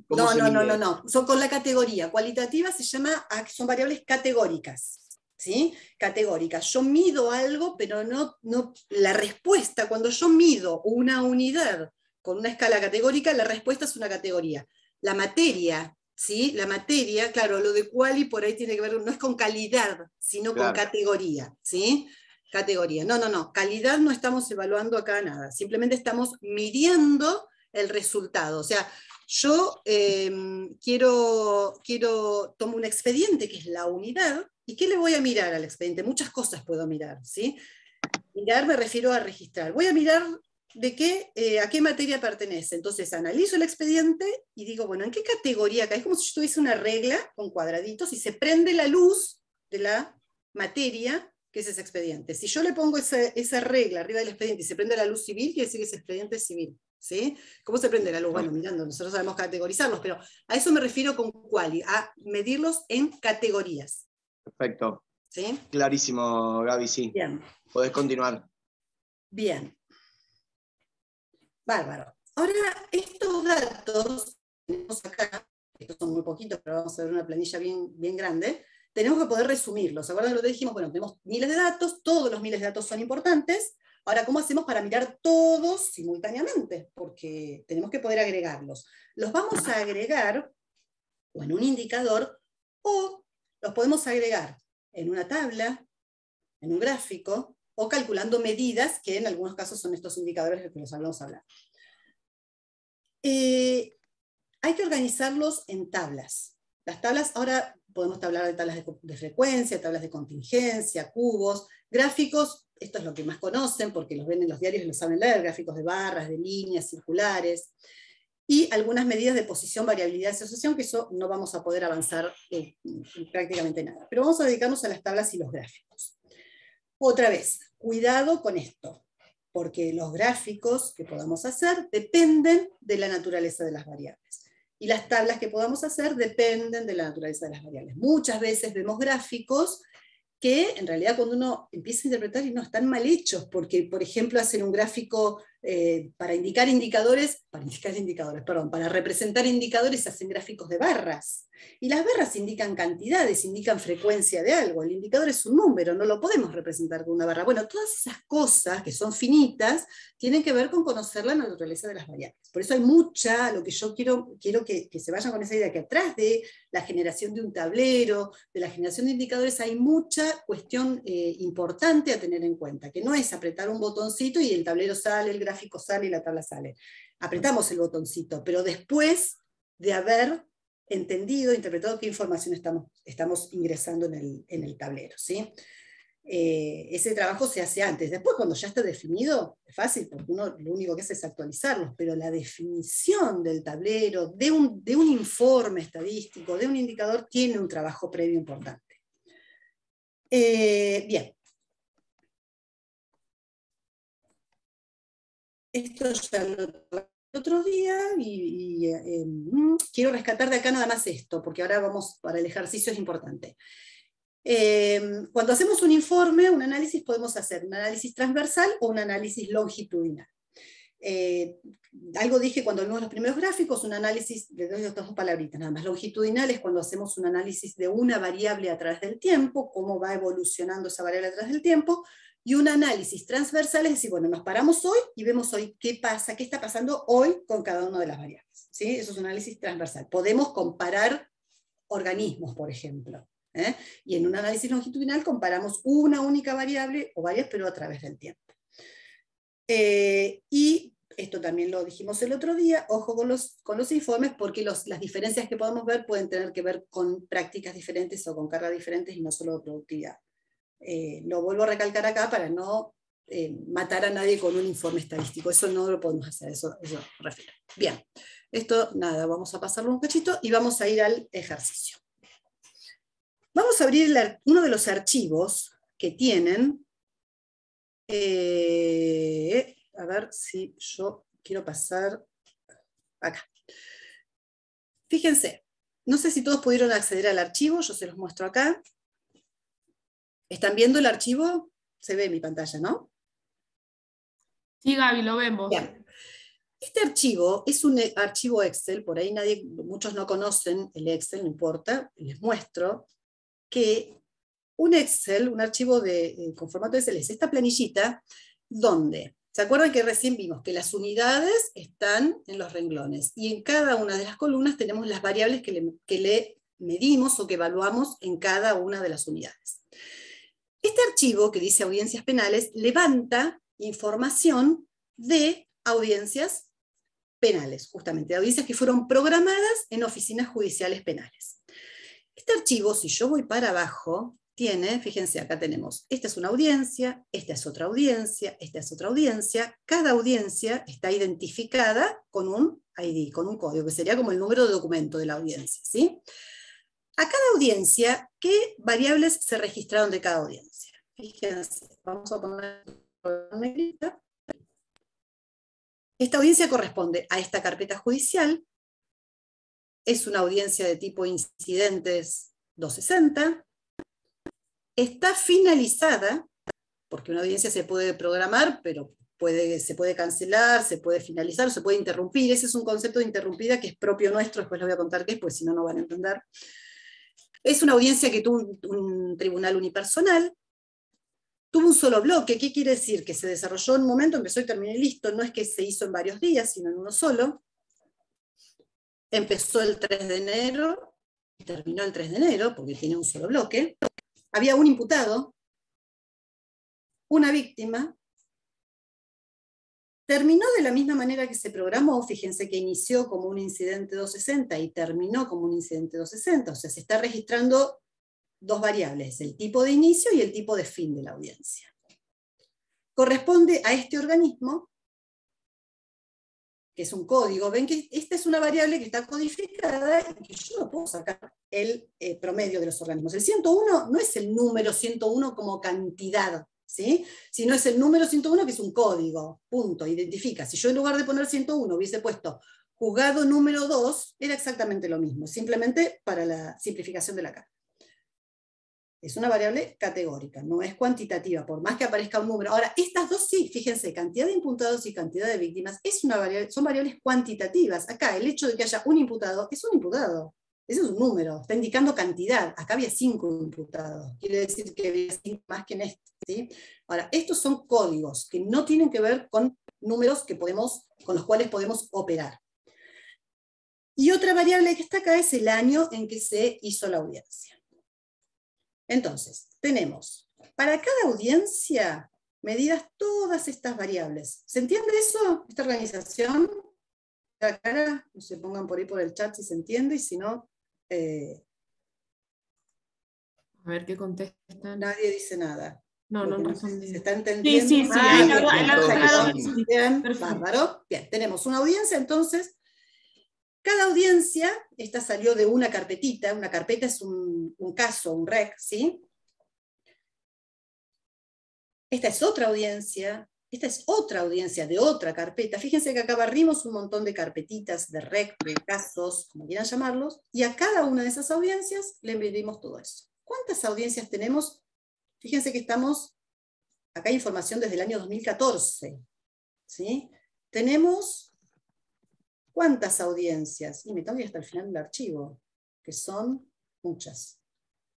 Son con la categoría. Cualitativa son variables categóricas. ¿Sí? Categóricas. Yo mido algo, pero no la respuesta, cuando yo mido una unidad con una escala categórica, la respuesta es una categoría. La materia, ¿sí? La materia, claro, lo de quali por ahí tiene que ver, no es con calidad, sino con categoría, ¿sí? Categoría. No, calidad no estamos evaluando acá nada, simplemente estamos midiendo el resultado. O sea, yo tomo un expediente que es la unidad, ¿y qué le voy a mirar al expediente? Muchas cosas puedo mirar, ¿sí? Mirar me refiero a registrar. Voy a mirar a qué materia pertenece. Entonces analizo el expediente y digo, bueno, ¿en qué categoría cae? Es como si yo tuviese una regla con cuadraditos y se prende la luz de la materia que es ese expediente. Si yo le pongo esa regla arriba del expediente y se prende la luz civil, quiere decir que ese expediente es civil. ¿Sí? ¿Cómo se prende la luz? Bueno, mirando, nosotros sabemos categorizarlos, pero a eso me refiero con quali, a medirlos en categorías. Perfecto. ¿Sí? Clarísimo, Gaby, sí. Bien. Podés continuar. Bien. Bárbaro. Ahora, estos datos que tenemos acá, estos son muy poquitos, pero vamos a ver una planilla bien grande, tenemos que poder resumirlos. ¿Se acuerdan de lo que dijimos? Bueno, tenemos miles de datos, todos los miles de datos son importantes. Ahora, ¿cómo hacemos para mirar todos simultáneamente? Porque tenemos que poder agregarlos. Los vamos a agregar o en un indicador, o los podemos agregar en una tabla, en un gráfico, o calculando medidas, que en algunos casos son estos indicadores de los que nos vamos a hablar. Hay que organizarlos en tablas. Las tablas, ahora podemos hablar de tablas de frecuencia, tablas de contingencia, cubos, gráficos, esto es lo que más conocen porque los ven en los diarios y los saben leer, gráficos de barras, de líneas, circulares, y algunas medidas de posición, variabilidad y asociación, que eso no vamos a poder avanzar prácticamente nada. Pero vamos a dedicarnos a las tablas y los gráficos. Otra vez, cuidado con esto, porque los gráficos que podamos hacer dependen de la naturaleza de las variables. Y las tablas que podamos hacer dependen de la naturaleza de las variables. Muchas veces vemos gráficos que en realidad cuando uno empieza a interpretar y no están mal hechos, porque por ejemplo hacen un gráfico para representar indicadores hacen gráficos de barras, y las barras indican cantidades, indican frecuencia de algo, el indicador es un número, no lo podemos representar con una barra. Bueno, todas esas cosas que son finitas, tienen que ver con conocer la naturaleza de las variables. Por eso hay mucha, lo que yo quiero que se vayan con esa idea, que atrás de la generación de un tablero, de la generación de indicadores, hay mucha cuestión importante a tener en cuenta, que no es apretar un botoncito y el tablero sale, el gráfico sale y la tabla sale. Apretamos el botoncito, pero después de haber entendido, interpretado qué información estamos ingresando en el tablero, ¿sí? Ese trabajo se hace antes. Después, cuando ya está definido, es fácil, porque uno lo único que hace es actualizarlos, pero la definición del tablero, de un informe estadístico, de un indicador, tiene un trabajo previo importante. Bien. Esto ya lo trabajé el otro día y quiero rescatar de acá nada más esto, porque ahora vamos para el ejercicio, es importante. Cuando hacemos un informe, un análisis, podemos hacer un análisis transversal o un análisis longitudinal. Algo dije cuando vimos los primeros gráficos, un análisis, le doy otras dos palabritas nada más, longitudinal es cuando hacemos un análisis de una variable a través del tiempo, cómo va evolucionando esa variable a través del tiempo, y un análisis transversal es decir, bueno, nos paramos hoy y vemos hoy qué pasa, qué está pasando hoy con cada una de las variables. ¿Sí? Eso es un análisis transversal. Podemos comparar organismos, por ejemplo. Y en un análisis longitudinal comparamos una única variable o varias, pero a través del tiempo. Y esto también lo dijimos el otro día, ojo con los informes, porque las diferencias que podemos ver pueden tener que ver con prácticas diferentes o con cargas diferentes y no solo de productividad. Lo vuelvo a recalcar acá para no matar a nadie con un informe estadístico, eso no lo podemos hacer, eso refiero. Bien, esto nada, vamos a pasarlo un cachito y vamos a ir al ejercicio. Vamos a abrir uno de los archivos que tienen. A ver si yo quiero pasar acá. Fíjense, no sé si todos pudieron acceder al archivo, yo se los muestro acá. ¿Están viendo el archivo? Se ve en mi pantalla, ¿no? Sí, Gaby, lo vemos. Bien. Este archivo es un archivo Excel, por ahí muchos no conocen el Excel, no importa, les muestro que un Excel, un archivo con formato Excel, es esta planillita donde, ¿se acuerdan que recién vimos que las unidades están en los renglones? Y en cada una de las columnas tenemos las variables que le medimos o que evaluamos en cada una de las unidades. Este archivo, que dice audiencias penales, levanta información de audiencias penales, justamente, de audiencias que fueron programadas en oficinas judiciales penales. Este archivo, si yo voy para abajo, tiene, fíjense, acá tenemos, esta es una audiencia, esta es otra audiencia, esta es otra audiencia, cada audiencia está identificada con un ID, con un código, que sería como el número de documento de la audiencia, ¿sí? A cada audiencia, ¿qué variables se registraron de cada audiencia? Fíjense, vamos a poner una negrita. Esta audiencia corresponde a esta carpeta judicial, es una audiencia de tipo incidentes 260, está finalizada, porque una audiencia se puede programar, pero se puede cancelar, se puede finalizar, se puede interrumpir. Ese es un concepto de interrumpida que es propio nuestro, después les voy a contar qué es, pues si no, no van a entender. Es una audiencia que tuvo un tribunal unipersonal, tuvo un solo bloque. ¿Qué quiere decir? Que se desarrolló en un momento, empezó y terminó y listo, no es que se hizo en varios días, sino en uno solo. Empezó el 3 de enero, y terminó el 3 de enero, porque tiene un solo bloque. Había un imputado, una víctima. Terminó de la misma manera que se programó, fíjense que inició como un incidente 260 y terminó como un incidente 260, o sea, se está registrando dos variables, el tipo de inicio y el tipo de fin de la audiencia. Corresponde a este organismo, que es un código. Ven que esta es una variable que está codificada y que yo no puedo sacar el promedio de los organismos. El 101 no es el número 101 como cantidad, ¿sí? Sino es el número 101 que es un código, punto, identifica. Si yo en lugar de poner 101 hubiese puesto juzgado número 2, era exactamente lo mismo, simplemente para la simplificación de la carga. Es una variable categórica, no es cuantitativa, por más que aparezca un número. Ahora, estas dos sí, fíjense, cantidad de imputados y cantidad de víctimas son variables cuantitativas. Acá, el hecho de que haya un imputado, es un imputado. Ese es un número, está indicando cantidad. Acá había 5 imputados, quiere decir que había 5 más que en este, ¿sí? Ahora, estos son códigos que no tienen que ver con números con los cuales podemos operar. Y otra variable que está acá es el año en que se hizo la audiencia. Entonces, tenemos para cada audiencia medidas todas estas variables. ¿Se entiende eso? Esta organización, la cara, no se pongan por ahí por el chat si se entiende, y si no... A ver qué contestan. Nadie dice nada. No, no respondí. ¿Se está entendiendo? Sí. Bien, bárbaro. Bien, tenemos una audiencia, entonces... Cada audiencia, esta salió de una carpetita es un caso, un REC, ¿sí? Esta es otra audiencia de otra carpeta. Fíjense que acá barrimos un montón de carpetitas, de REC, de casos, como quieran llamarlos, y a cada una de esas audiencias le medimos todo eso. ¿Cuántas audiencias tenemos? Fíjense que acá hay información desde el año 2014, ¿sí? Tenemos... ¿Cuántas audiencias? Y me tengo que ir hasta el final del archivo, que son muchas.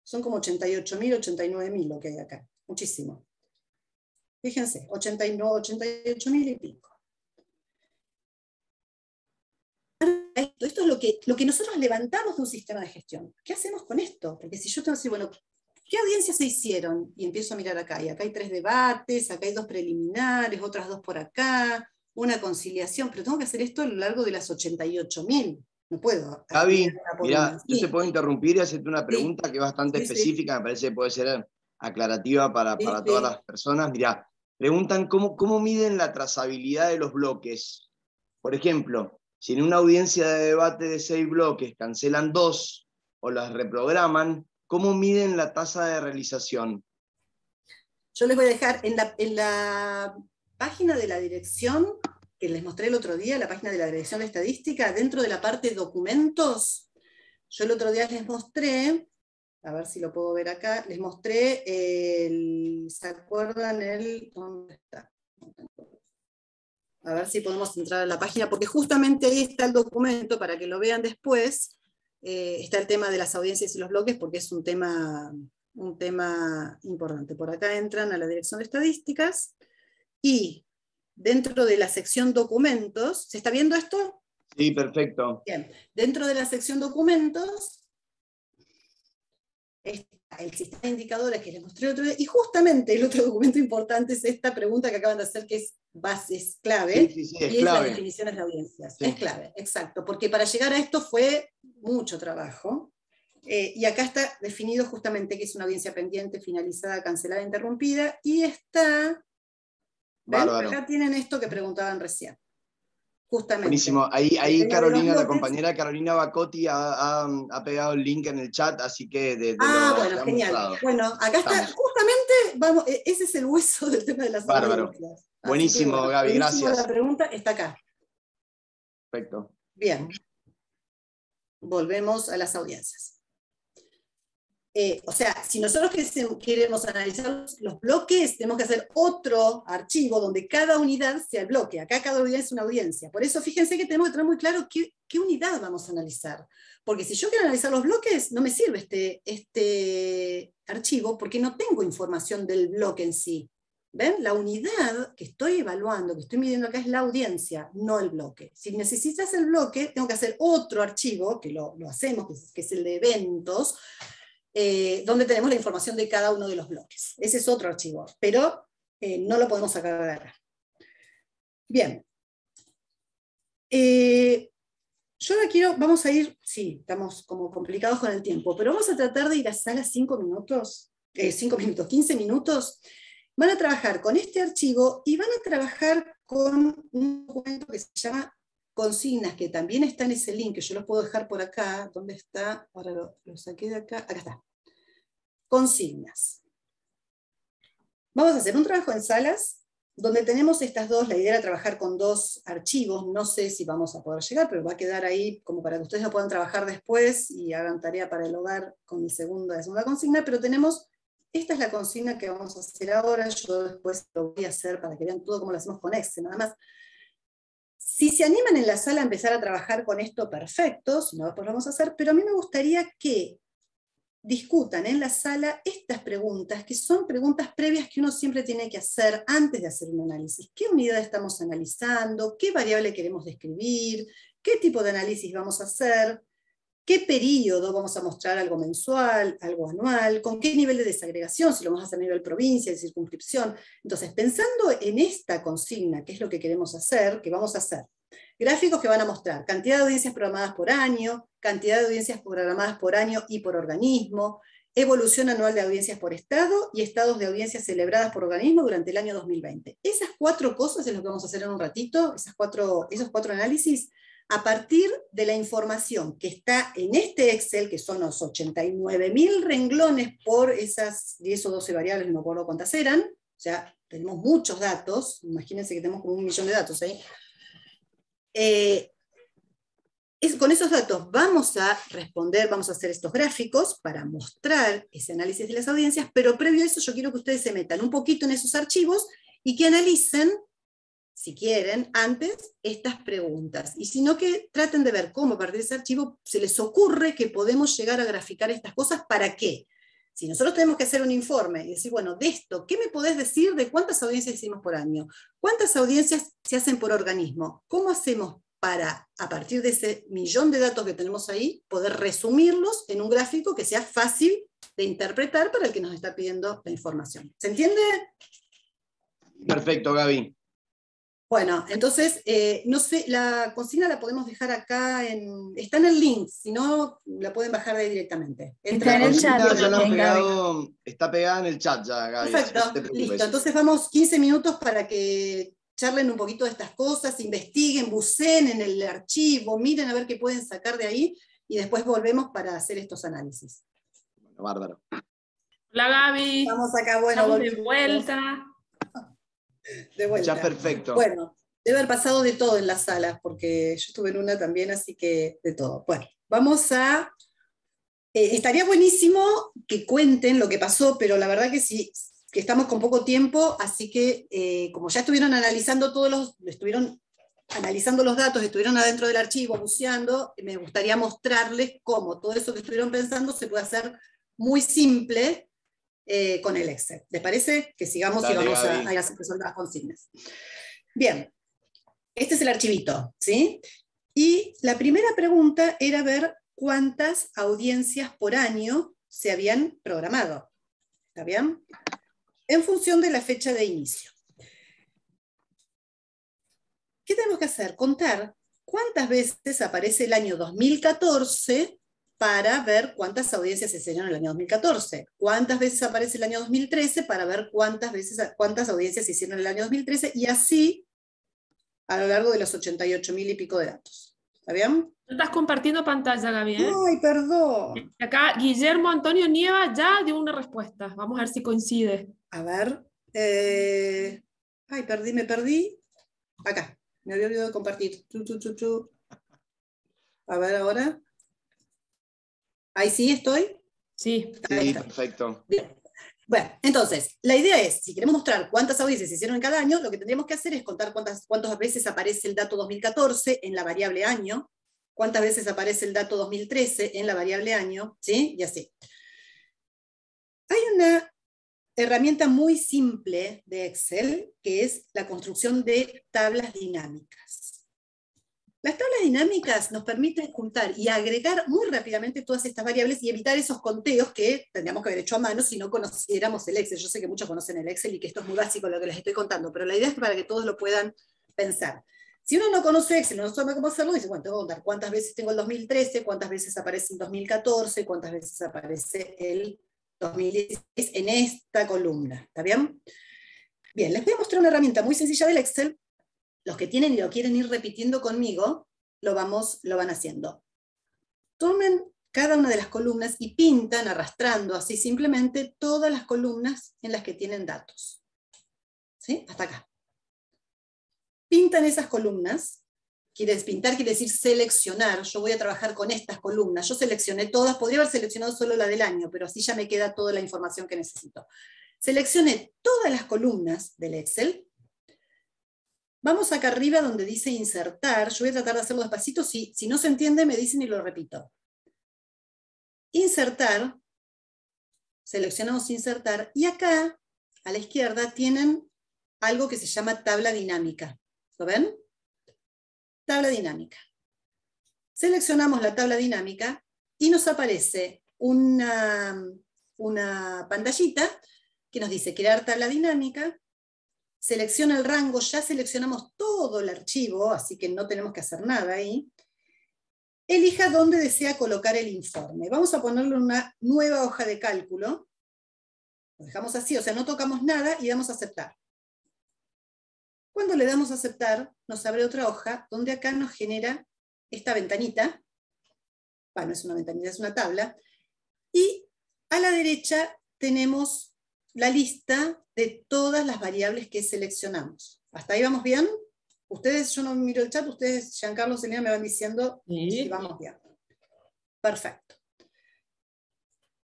Son como 88.000, 89.000 lo que hay acá. Muchísimo. Fíjense, 88.000 y pico. Esto es lo que nosotros levantamos de un sistema de gestión. ¿Qué hacemos con esto? Porque si yo tengo que decir, bueno, ¿qué audiencias se hicieron? Y empiezo a mirar acá. Y acá hay 3 debates, acá hay 2 preliminares, otras 2 por acá. Una conciliación, pero tengo que hacer esto a lo largo de las 88.000. No puedo. Gaby, mira, yo te puedo interrumpir y hacerte una pregunta que es bastante específica, me parece que puede ser aclarativa para todas las personas. Mira, preguntan cómo miden la trazabilidad de los bloques. Por ejemplo, si en una audiencia de debate de 6 bloques cancelan 2 o las reprograman, ¿cómo miden la tasa de realización? Yo les voy a dejar en la página de la dirección, que les mostré el otro día, la página de la Dirección de Estadística, dentro de la parte documentos, yo el otro día les mostré, a ver si lo puedo ver acá, les mostré ¿se acuerdan ¿dónde está? A ver si podemos entrar a la página, porque justamente ahí está el documento, para que lo vean después, está el tema de las audiencias y los bloques, porque es un tema importante. Por acá entran a la Dirección de Estadísticas, y dentro de la sección documentos, ¿se está viendo esto? Sí, perfecto. Bien, dentro de la sección documentos está el sistema de indicadores que les mostré el otro día, y justamente el otro documento importante es esta pregunta que acaban de hacer, que es clave, sí, es clave. las definiciones de audiencias. Sí. Es clave, exacto, porque para llegar a esto fue mucho trabajo, y acá está definido justamente que es una audiencia pendiente, finalizada, cancelada, interrumpida, y está... ¿Ven? Acá tienen esto que preguntaban recién. Justamente. Buenísimo. Ahí Carolina, la compañera Carolina Bacotti ha pegado el link en el chat, así que bueno, genial. Mostrado. Bueno, acá está, justamente, ese es el hueso del tema de las audiencias. Buenísimo, Gaby, gracias. La pregunta está acá. Perfecto. Bien. Volvemos a las audiencias. O sea, si nosotros queremos analizar los bloques, tenemos que hacer otro archivo donde cada unidad sea el bloque. Acá cada unidad es una audiencia. Por eso fíjense que tenemos que tener muy claro qué unidad vamos a analizar. Porque si yo quiero analizar los bloques, no me sirve este archivo porque no tengo información del bloque en sí. ¿Ven? La unidad que estoy evaluando, que estoy midiendo acá es la audiencia, no el bloque. Si necesitas el bloque, tengo que hacer otro archivo, que lo hacemos, que es el de eventos, donde tenemos la información de cada uno de los bloques. Ese es otro archivo, pero no lo podemos sacar de acá. Bien. Yo ahora vamos a ir, sí, estamos como complicados con el tiempo, pero vamos a tratar de ir a sala 15 minutos, 15 minutos. Van a trabajar con este archivo y van a trabajar con un documento que se llama consignas, que también está en ese link, que yo los puedo dejar por acá. ¿Dónde está? Ahora lo saqué de acá. Acá está. Consignas. Vamos a hacer un trabajo en salas, donde tenemos estas dos. La idea era trabajar con dos archivos. No sé si vamos a poder llegar, pero va a quedar ahí como para que ustedes lo puedan trabajar después y hagan tarea para el hogar con la segunda consigna, pero tenemos... Esta es la consigna que vamos a hacer ahora. Yo después lo voy a hacer para que vean todo cómo lo hacemos con Excel, nada más. Si se animan en la sala a empezar a trabajar con esto, perfecto, si no, después lo vamos a hacer, pero a mí me gustaría que discutan en la sala estas preguntas, que son preguntas previas que uno siempre tiene que hacer antes de hacer un análisis. ¿Qué unidad estamos analizando? ¿Qué variable queremos describir? ¿Qué tipo de análisis vamos a hacer? ¿Qué periodo vamos a mostrar? ¿Algo mensual? ¿Algo anual? ¿Con qué nivel de desagregación? Si lo vamos a hacer a nivel provincia, de circunscripción. Entonces, pensando en esta consigna, que es lo que queremos hacer, que vamos a hacer gráficos que van a mostrar cantidad de audiencias programadas por año, cantidad de audiencias programadas por año y por organismo, evolución anual de audiencias por estado y estados de audiencias celebradas por organismo durante el año 2020. Esas 4 cosas es lo que vamos a hacer en un ratito, esos cuatro análisis, a partir de la información que está en este Excel, que son los 89.000 renglones por esas 10 o 12 variables, no me acuerdo cuántas eran, o sea, tenemos muchos datos, imagínense que tenemos como 1 millón de datos ahí. Con esos datos vamos a responder, vamos a hacer estos gráficos para mostrar ese análisis de las audiencias, pero previo a eso yo quiero que ustedes se metan un poquito en esos archivos y que analicen, si quieren, antes estas preguntas. Y si no, que traten de ver cómo a partir de ese archivo se les ocurre que podemos llegar a graficar estas cosas. ¿Para qué? Si nosotros tenemos que hacer un informe y decir, bueno, de esto, ¿qué me podés decir de cuántas audiencias hicimos por año? ¿Cuántas audiencias se hacen por organismo? ¿Cómo hacemos para, a partir de ese millón de datos que tenemos ahí, poder resumirlos en un gráfico que sea fácil de interpretar para el que nos está pidiendo la información? ¿Se entiende? Perfecto, Gaby. Bueno, entonces, no sé, la consigna la podemos dejar acá, está en el link, si no, la pueden bajar de ahí directamente. Está en el chat. Está pegada en el chat ya, Gaby. Perfecto, listo. Entonces vamos 15 minutos para que charlen un poquito de estas cosas, investiguen, buceen en el archivo, miren a ver qué pueden sacar de ahí, y después volvemos para hacer estos análisis. Bueno, bárbaro. Hola, Gaby. Estamos acá, bueno. Estamos de vuelta. De vuelta. Ya, perfecto. Bueno, debe haber pasado de todo en las salas, porque yo estuve en una también, así que de todo. Bueno, vamos a... estaría buenísimo que cuenten lo que pasó, pero la verdad que sí, que estamos con poco tiempo, así que como ya estuvieron analizando estuvieron analizando los datos, estuvieron adentro del archivo, buceando, me gustaría mostrarles cómo todo eso que estuvieron pensando se puede hacer muy simple con el Excel. ¿Les parece? Que sigamos. Dale, y vamos a resolver las consignas. Bien, este es el archivito, ¿sí? Y la primera pregunta era ver cuántas audiencias por año se habían programado. ¿Está bien? En función de la fecha de inicio. ¿Qué tenemos que hacer? Contar cuántas veces aparece el año 2014 para ver cuántas audiencias se hicieron en el año 2014. ¿Cuántas veces aparece el año 2013 para ver cuántas audiencias se hicieron en el año 2013? Y así a lo largo de los 88.000 y pico de datos. ¿Está bien? Estás compartiendo pantalla, Gaby, ¿eh? Ay, perdón. Acá Guillermo Antonio Nieva ya dio una respuesta. Vamos a ver si coincide. A ver. Ay, me perdí. Acá. Me había olvidado de compartir. A ver ahora. Ahí sí estoy. Sí. Sí, perfecto. Bien. Bueno, entonces, la idea es, si queremos mostrar cuántas audiencias se hicieron en cada año, lo que tendríamos que hacer es contar cuántas veces aparece el dato 2014 en la variable año, cuántas veces aparece el dato 2013 en la variable año, ¿sí? Y así. Hay una herramienta muy simple de Excel, que es la construcción de tablas dinámicas. Las tablas dinámicas nos permiten juntar y agregar muy rápidamente todas estas variables y evitar esos conteos que tendríamos que haber hecho a mano si no conociéramos el Excel. Yo sé que muchos conocen el Excel y que esto es muy básico lo que les estoy contando, pero la idea es para que todos lo puedan pensar. Si uno no conoce Excel, no sabe cómo hacerlo, dice, bueno, tengo que contar cuántas veces tengo el 2013, cuántas veces aparece el 2014, cuántas veces aparece el 2016 en esta columna. ¿Está bien? Bien, les voy a mostrar una herramienta muy sencilla del Excel. Los que tienen y lo quieren ir repitiendo conmigo, lo van haciendo. Tomen cada una de las columnas y pintan, arrastrando así simplemente, todas las columnas en las que tienen datos. ¿Sí? Hasta acá. Pintan esas columnas. Pintar quiere decir seleccionar. Yo voy a trabajar con estas columnas. Yo seleccioné todas, podría haber seleccionado solo la del año, pero así ya me queda toda la información que necesito. Seleccioné todas las columnas del Excel. Vamos acá arriba donde dice insertar. Yo voy a tratar de hacerlo despacito. Si no se entiende, me dicen y lo repito. Insertar. Seleccionamos insertar. Y acá, a la izquierda, tienen algo que se llama tabla dinámica. ¿Lo ven? Tabla dinámica. Seleccionamos la tabla dinámica y nos aparece una pantallita que nos dice crear tabla dinámica. Selecciona el rango, ya seleccionamos todo el archivo, así que no tenemos que hacer nada ahí. Elija dónde desea colocar el informe. Vamos a ponerle una nueva hoja de cálculo. Lo dejamos así, o sea, no tocamos nada y damos a aceptar. Cuando le damos a aceptar, nos abre otra hoja, donde acá nos genera esta ventanita. Bueno, es una ventanita, es una tabla. Y a la derecha tenemos la lista de todas las variables que seleccionamos. ¿Hasta ahí vamos bien? Ustedes, yo no miro el chat, ustedes, Giancarlo, Selena, me van diciendo si vamos bien. Perfecto.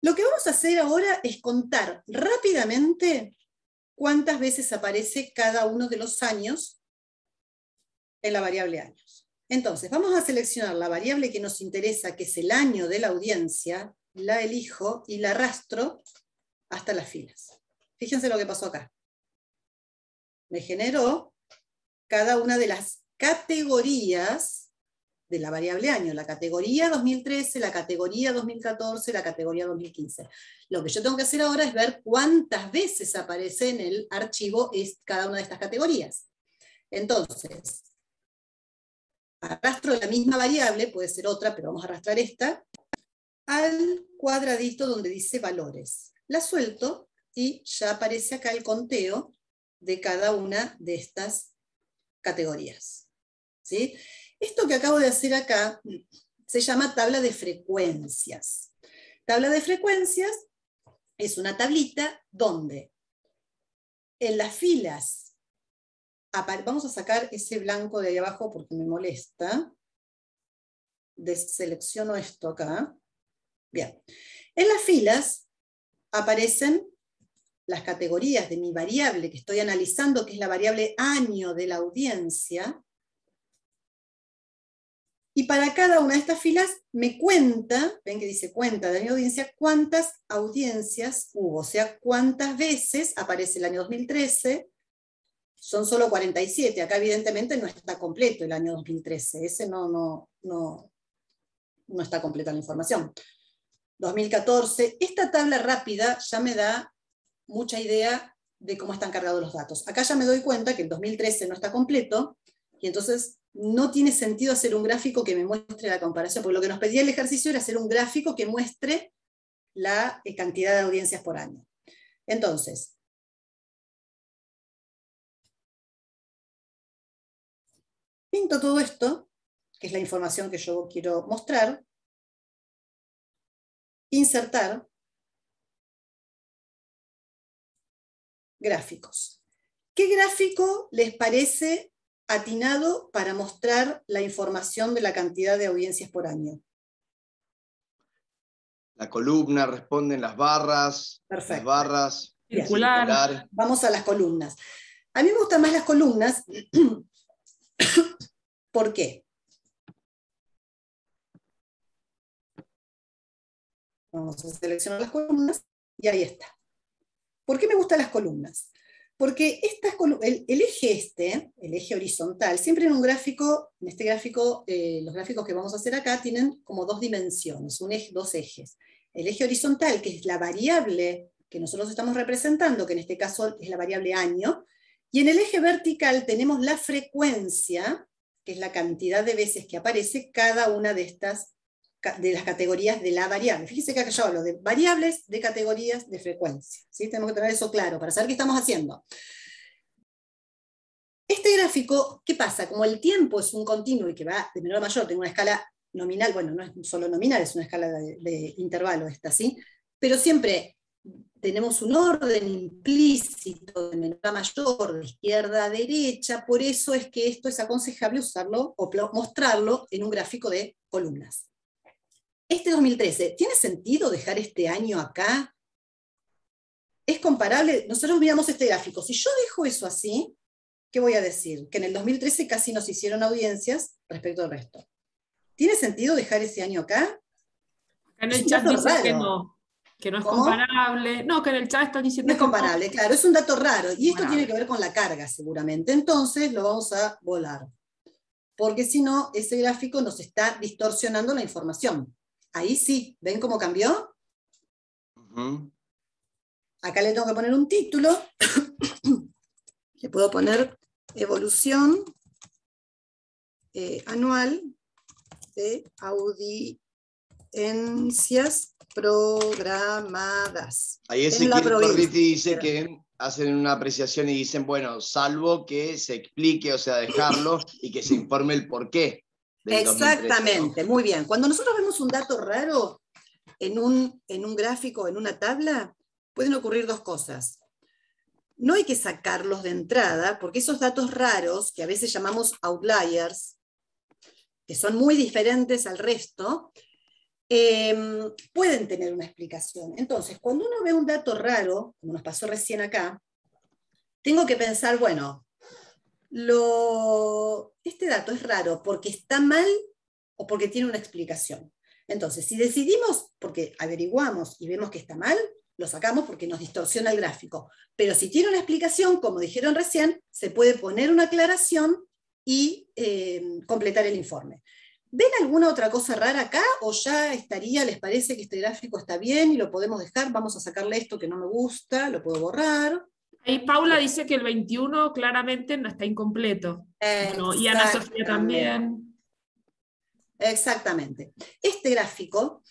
Lo que vamos a hacer ahora es contar rápidamente cuántas veces aparece cada uno de los años en la variable años. Entonces, vamos a seleccionar la variable que nos interesa, que es el año de la audiencia, la elijo y la arrastro hasta las filas. Fíjense lo que pasó acá. Me generó cada una de las categorías de la variable año, la categoría 2013, la categoría 2014, la categoría 2015. Lo que yo tengo que hacer ahora es ver cuántas veces aparece en el archivo cada una de estas categorías. Entonces, arrastro la misma variable, puede ser otra, pero vamos a arrastrar esta, al cuadradito donde dice valores. La suelto y ya aparece acá el conteo de cada una de estas categorías. ¿Sí? Esto que acabo de hacer acá se llama tabla de frecuencias. Tabla de frecuencias es una tablita donde en las filas, vamos a sacar ese blanco de ahí abajo porque me molesta, deselecciono esto acá. Bien, en las filas aparecen las categorías de mi variable que estoy analizando, que es la variable año de la audiencia, y para cada una de estas filas me cuenta, ven que dice cuenta de año de audiencia, cuántas audiencias hubo, o sea, cuántas veces aparece el año 2013, son solo 47, acá evidentemente no está completo el año 2013, ese no está completa la información. 2014, esta tabla rápida ya me da mucha idea de cómo están cargados los datos. Acá ya me doy cuenta que el 2013 no está completo, y entonces no tiene sentido hacer un gráfico que me muestre la comparación, porque lo que nos pedía el ejercicio era hacer un gráfico que muestre la cantidad de audiencias por año. Entonces, pinto todo esto, que es la información que yo quiero mostrar, insertar, gráficos. ¿Qué gráfico les parece atinado para mostrar la información de la cantidad de audiencias por año? La columna, responden las barras, Perfecto. las barras, Circular. Vamos a las columnas. A mí me gustan más las columnas. ¿Por qué? Vamos a seleccionar las columnas y ahí está. ¿Por qué me gustan las columnas? Porque el eje el eje horizontal, siempre en un gráfico, en este gráfico, los gráficos que vamos a hacer acá tienen como dos dimensiones, dos ejes. El eje horizontal, que es la variable que nosotros estamos representando, que en este caso es la variable año, y en el eje vertical tenemos la frecuencia, que es la cantidad de veces que aparece cada una de las categorías de la variable. Fíjense que acá yo hablo de variables de categorías de frecuencia, ¿sí? Tenemos que tener eso claro para saber qué estamos haciendo. Este gráfico, ¿qué pasa? Como el tiempo es un continuo y que va de menor a mayor, tengo una escala nominal, bueno, no es solo nominal, es una escala de intervalo esta, ¿sí? Pero siempre tenemos un orden implícito de menor a mayor, de izquierda a derecha, por eso es que esto es aconsejable usarlo o mostrarlo en un gráfico de columnas. Este 2013, ¿tiene sentido dejar este año acá? ¿Es comparable? Nosotros miramos este gráfico. Si yo dejo eso así, ¿qué voy a decir? Que en el 2013 casi nos hicieron audiencias respecto al resto. ¿Tiene sentido dejar ese año acá? En el chat dicen que no es ¿Cómo? comparable. No, que en el chat están diciendo no es comparable, claro, es un dato raro. Y esto tiene que ver con la carga, seguramente. Entonces lo vamos a volar. Porque si no, ese gráfico nos está distorsionando la información. Ahí sí, ¿ven cómo cambió? Acá le tengo que poner un título. Le puedo poner evolución anual de audiencias programadas. Ahí Ezequiel Corriti dice que hacen una apreciación y dicen, bueno, salvo que se explique, o sea, dejarlo y que se informe el porqué. Exactamente, 2013, ¿no? Muy bien. Cuando nosotros vemos un dato raro en un gráfico, en una tabla, pueden ocurrir dos cosas. No hay que sacarlos de entrada, porque esos datos raros, que a veces llamamos outliers, que son muy diferentes al resto, pueden tener una explicación. Entonces, cuando uno ve un dato raro, como nos pasó recién acá, tengo que pensar, bueno, este dato es raro porque está mal o porque tiene una explicación. Entonces, si decidimos, porque averiguamos y vemos que está mal, lo sacamos porque nos distorsiona el gráfico. Pero si tiene una explicación, como dijeron recién, se puede poner una aclaración y completar el informe. ¿Ven alguna otra cosa rara acá? ¿O ya estaría, les parece que este gráfico está bien y lo podemos dejar? Vamos a sacarle esto que no me gusta, lo puedo borrar. Ahí Paula dice que el 21 claramente no está incompleto. Bueno, y Ana Sofía también. Exactamente. Este gráfico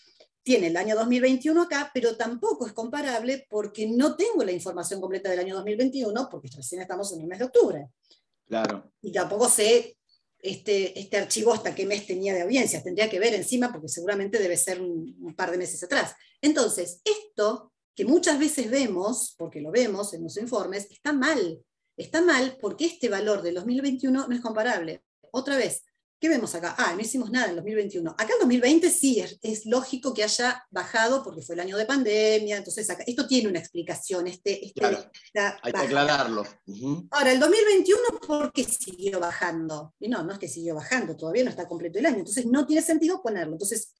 tiene el año 2021 acá, pero tampoco es comparable porque no tengo la información completa del año 2021, porque recién estamos en el mes de octubre. Claro. Y tampoco sé este archivo hasta qué mes tenía de audiencias. Tendría que ver encima porque seguramente debe ser un par de meses atrás. Entonces, esto que muchas veces vemos, porque lo vemos en los informes, está mal. Está mal porque este valor del 2021 no es comparable. Otra vez, ¿qué vemos acá? No hicimos nada en 2021. Acá en 2020 sí, es lógico que haya bajado porque fue el año de pandemia, entonces acá, esto tiene una explicación. Claro, hay que aclararlo. Ahora, el 2021, ¿por qué siguió bajando? Y no es que siguió bajando, todavía no está completo el año, entonces no tiene sentido ponerlo. Entonces,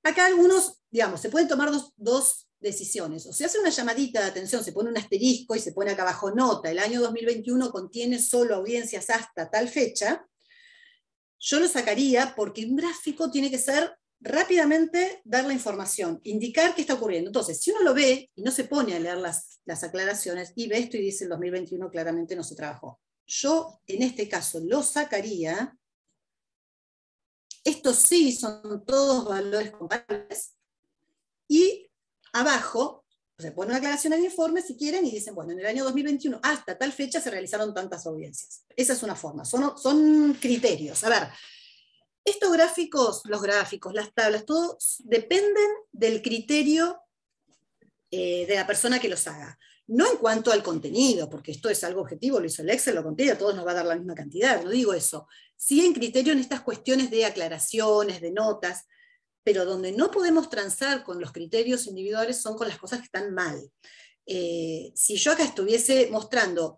acá algunos, digamos, se pueden tomar dos decisiones. O se hace una llamadita de atención, se pone un asterisco y se pone acá abajo nota, el año 2021 contiene solo audiencias hasta tal fecha. Yo lo sacaría porque un gráfico tiene que ser rápidamente dar la información, indicar qué está ocurriendo. Entonces, si uno lo ve y no se pone a leer las aclaraciones y ve esto y dice el 2021 claramente no se trabajó. Yo, en este caso, lo sacaría. Estos sí son todos valores comparables. Y abajo se pone una aclaración en el informe si quieren y dicen, bueno, en el año 2021 hasta tal fecha se realizaron tantas audiencias. Esa es una forma, son criterios. A ver, estos gráficos, los gráficos, las tablas, todos dependen del criterio de la persona que los haga. No en cuanto al contenido, porque esto es algo objetivo, lo hizo el Excel, lo conté, a todos nos va a dar la misma cantidad, no digo eso. Sí en criterio en estas cuestiones de aclaraciones, de notas, pero donde no podemos transar con los criterios individuales son con las cosas que están mal. Si yo acá estuviese mostrando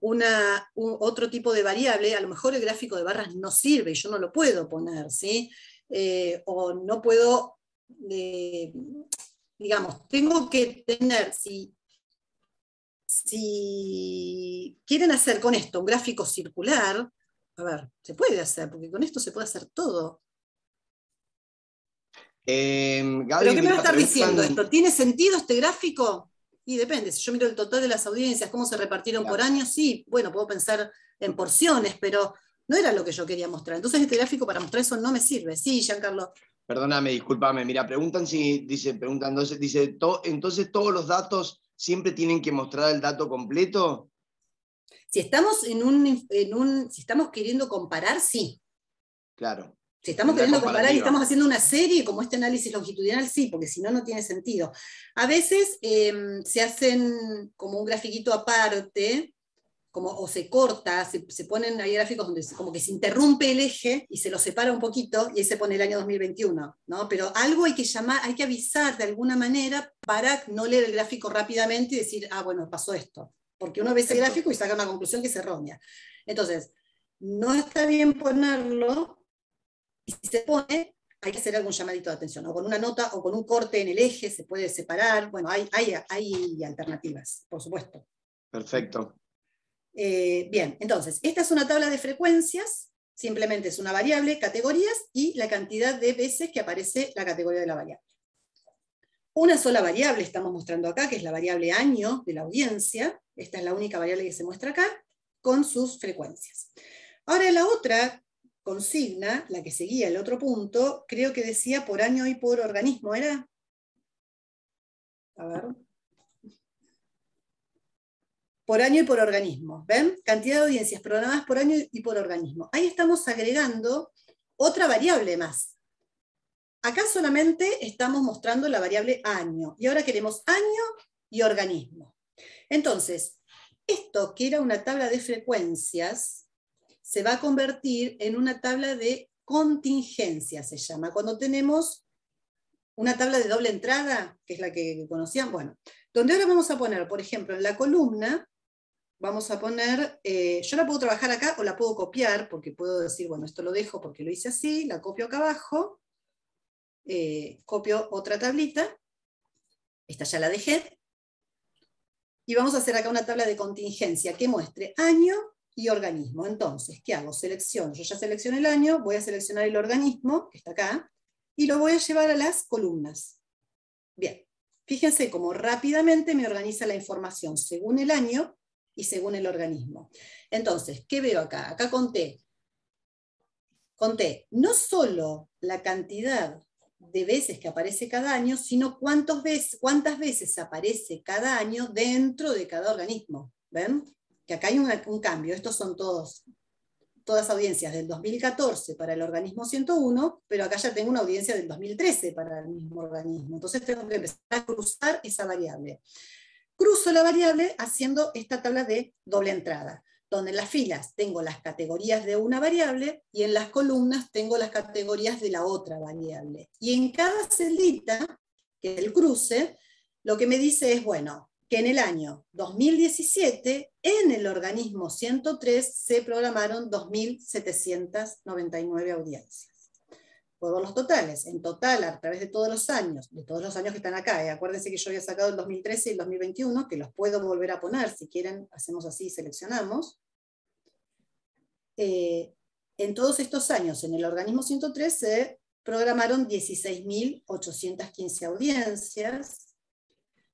otro tipo de variable, a lo mejor el gráfico de barras no sirve y yo no lo puedo poner, ¿sí? O no puedo, digamos, tengo que tener, si quieren hacer con esto un gráfico circular, a ver, se puede hacer, porque con esto se puede hacer todo. Gaby, ¿Pero qué me va a estar preguntan... diciendo esto? ¿Tiene sentido este gráfico? Y depende, si yo miro el total de las audiencias, cómo se repartieron por año, sí, bueno, puedo pensar en porciones, pero no era lo que yo quería mostrar. Entonces este gráfico para mostrar eso no me sirve. Sí, Giancarlo. Perdóname, discúlpame, mira, entonces todos los datos siempre tienen que mostrar el dato completo. Si estamos si estamos queriendo comparar, sí. Claro. Si estamos queriendo comparar y estamos haciendo una serie como este análisis longitudinal, sí, porque si no, no tiene sentido. A veces se hacen como un grafiquito aparte, o se corta, se ponen ahí gráficos donde como que se interrumpe el eje y se lo separa un poquito y ahí se pone el año 2021, ¿no? Pero algo hay que avisar de alguna manera para no leer el gráfico rápidamente y decir, ah, bueno, pasó esto. Porque uno ve ese gráfico y saca una conclusión que es errónea. Entonces, no está bien ponerlo. Y si se pone, hay que hacer algún llamadito de atención, o con una nota, o con un corte en el eje, se puede separar. Bueno, hay alternativas, por supuesto. Perfecto. Bien, entonces, esta es una tabla de frecuencias, simplemente es una variable, categorías, y la cantidad de veces que aparece la categoría de la variable. Una sola variable estamos mostrando acá, que es la variable año de la audiencia. Esta es la única variable que se muestra acá, con sus frecuencias. Ahora la otra consigna, la que seguía el otro punto, creo que decía por año y por organismo, ¿era? A ver. Por año y por organismo, ¿ven? Cantidad de audiencias programadas por año y por organismo. Ahí estamos agregando otra variable más. Acá solamente estamos mostrando la variable año, y ahora queremos año y organismo. Entonces, esto que era una tabla de frecuencias, se va a convertir en una tabla de contingencia, se llama, cuando tenemos una tabla de doble entrada, que es la que conocían, bueno, donde ahora vamos a poner, por ejemplo, en la columna, vamos a poner, yo la puedo trabajar acá o la puedo copiar, porque puedo decir, bueno, esto lo dejo porque lo hice así, la copio acá abajo, copio otra tablita, esta ya la dejé, y vamos a hacer acá una tabla de contingencia que muestre año y organismo. Entonces, ¿qué hago? Selecciono, yo ya seleccioné el año, voy a seleccionar el organismo, que está acá, y lo voy a llevar a las columnas. Bien, fíjense cómo rápidamente me organiza la información según el año y según el organismo. Entonces, ¿qué veo acá? Acá conté no solo la cantidad de veces que aparece cada año, sino cuántas veces aparece cada año dentro de cada organismo. ¿Ven? Que acá hay un cambio. Estos son todas audiencias del 2014 para el organismo 101, pero acá ya tengo una audiencia del 2013 para el mismo organismo. Entonces tengo que empezar a cruzar esa variable. Cruzo la variable haciendo esta tabla de doble entrada, donde en las filas tengo las categorías de una variable y en las columnas tengo las categorías de la otra variable. Y en cada celda, que es el cruce, lo que me dice es, bueno, que en el año 2017, en el organismo 103, se programaron 2.799 audiencias. Puedo ver los totales. En total, a través de todos los años que están acá, acuérdense que yo había sacado el 2013 y el 2021, que los puedo volver a poner, si quieren, hacemos así y seleccionamos. En todos estos años, en el organismo 103, se programaron 16.815 audiencias.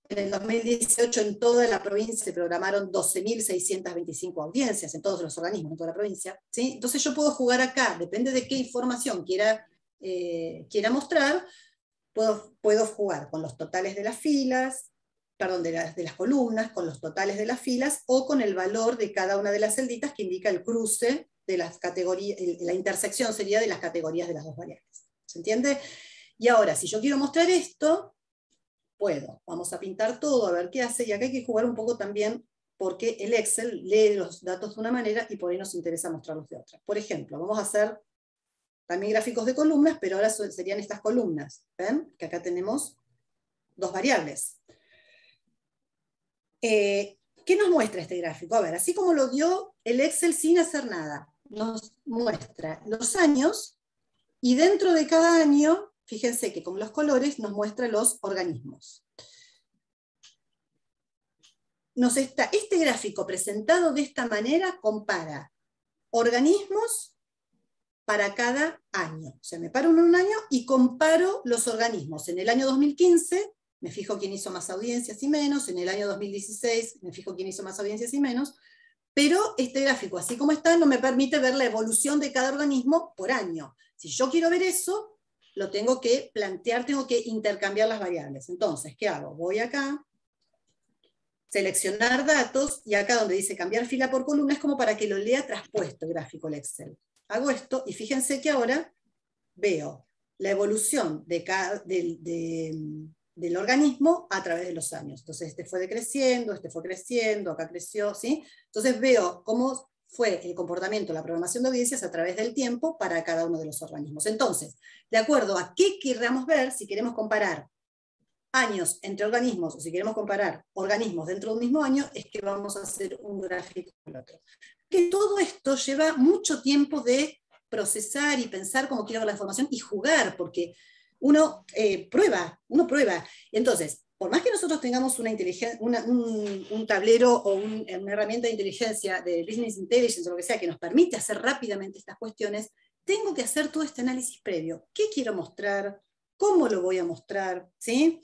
En el 2018 en toda la provincia se programaron 12.625 audiencias, en todos los organismos, en toda la provincia. ¿Sí? Entonces yo puedo jugar acá, depende de qué información quiera mostrar, puedo jugar con los totales de las filas, perdón, de las columnas, con los totales de las filas, o con el valor de cada una de las celditas que indica el cruce de las categorías, la intersección sería de las categorías de las dos variables. ¿Se entiende? Y ahora, si yo quiero mostrar esto, puedo. Vamos a pintar todo, a ver qué hace, y acá hay que jugar un poco también, porque el Excel lee los datos de una manera y por ahí nos interesa mostrarlos de otra. Por ejemplo, vamos a hacer también gráficos de columnas, pero ahora serían estas columnas. ¿Ven? Que acá tenemos dos variables. ¿Qué nos muestra este gráfico? A ver, así como lo dio el Excel sin hacer nada, nos muestra los años, y dentro de cada año, fíjense que con los colores nos muestra los organismos. Este gráfico presentado de esta manera compara organismos para cada año. O sea, me paro en un año y comparo los organismos. En el año 2015 me fijo quién hizo más audiencias y menos, en el año 2016 me fijo quién hizo más audiencias y menos, pero este gráfico, así como está, no me permite ver la evolución de cada organismo por año. Si yo quiero ver eso, lo tengo que plantear, tengo que intercambiar las variables. Entonces, ¿qué hago? Voy acá, seleccionar datos, y acá donde dice cambiar fila por columna, es como para que lo lea traspuesto el gráfico el Excel. Hago esto, y fíjense que ahora veo la evolución del organismo a través de los años. Entonces este fue decreciendo, acá creció, ¿sí? Entonces veo cómo fue el comportamiento, la programación de audiencias a través del tiempo para cada uno de los organismos. Entonces, de acuerdo a qué queramos ver, si queremos comparar años entre organismos, o si queremos comparar organismos dentro de un mismo año, es que vamos a hacer un gráfico con el otro. Que todo esto lleva mucho tiempo de procesar y pensar cómo quiero ver la información y jugar, porque uno prueba. Entonces, por más que nosotros tengamos un tablero o una herramienta de inteligencia, de business intelligence o lo que sea, que nos permite hacer rápidamente estas cuestiones, tengo que hacer todo este análisis previo. ¿Qué quiero mostrar? ¿Cómo lo voy a mostrar? ¿Sí?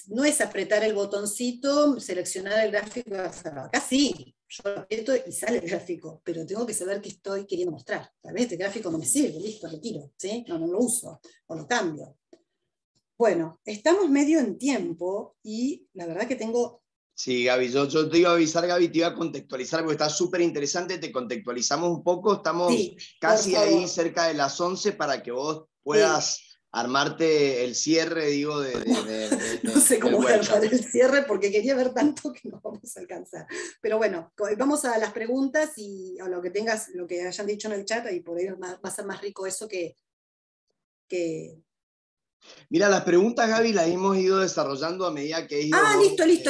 No es apretar el botoncito, seleccionar el gráfico, acá sí, yo lo aprieto y sale el gráfico, pero tengo que saber qué estoy queriendo mostrar. Tal vez este gráfico no me sirve, listo, lo tiro, ¿sí? No lo uso, o lo cambio. Bueno, estamos medio en tiempo, y la verdad que tengo... Sí, Gaby, yo te iba a avisar, Gaby, te iba a contextualizar, porque está súper interesante, te contextualizamos un poco, estamos casi ahí cerca de las 11 para que vos puedas armarte el cierre, digo, no sé cómo voy a armar el cierre, porque quería ver tanto que no vamos a alcanzar. Pero bueno, vamos a las preguntas y a lo que tengas, lo que hayan dicho en el chat, y por ahí va a ser más rico eso que... Mira, las preguntas, Gaby, las hemos ido desarrollando a medida que he ido...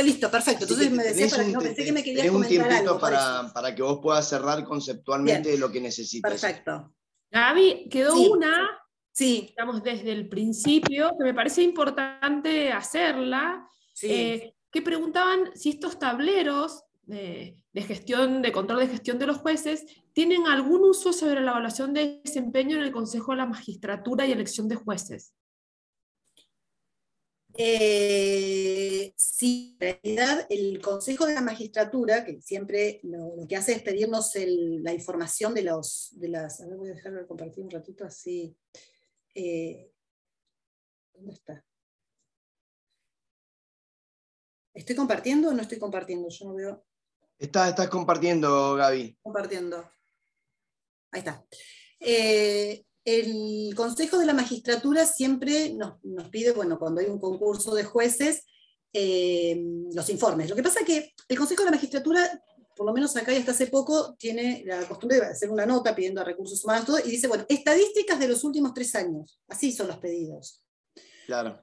listo, perfecto. Entonces me decía pensé que me querías comentar algo. Para que vos puedas cerrar conceptualmente Bien, lo que necesites. Perfecto. Gaby, quedó una, digamos, desde el principio, que me parece importante hacerla, que preguntaban si estos tableros de gestión, de control de gestión de los jueces, tienen algún uso sobre la evaluación de desempeño en el Consejo de la Magistratura y elección de jueces. Sí, en realidad el Consejo de la Magistratura, que siempre lo que hace es pedirnos la información de las... A ver, voy a dejarlo de compartir un ratito así. ¿Dónde está? ¿Estoy compartiendo o no estoy compartiendo? Yo no veo... Estás compartiendo, Gaby. Compartiendo. Ahí está. El Consejo de la Magistratura siempre nos pide, bueno, cuando hay un concurso de jueces, los informes. Lo que pasa es que el Consejo de la Magistratura, por lo menos acá y hasta hace poco, tiene la costumbre de hacer una nota pidiendo a Recursos Humanos todo, y dice, bueno, estadísticas de los últimos 3 años. Así son los pedidos. Claro.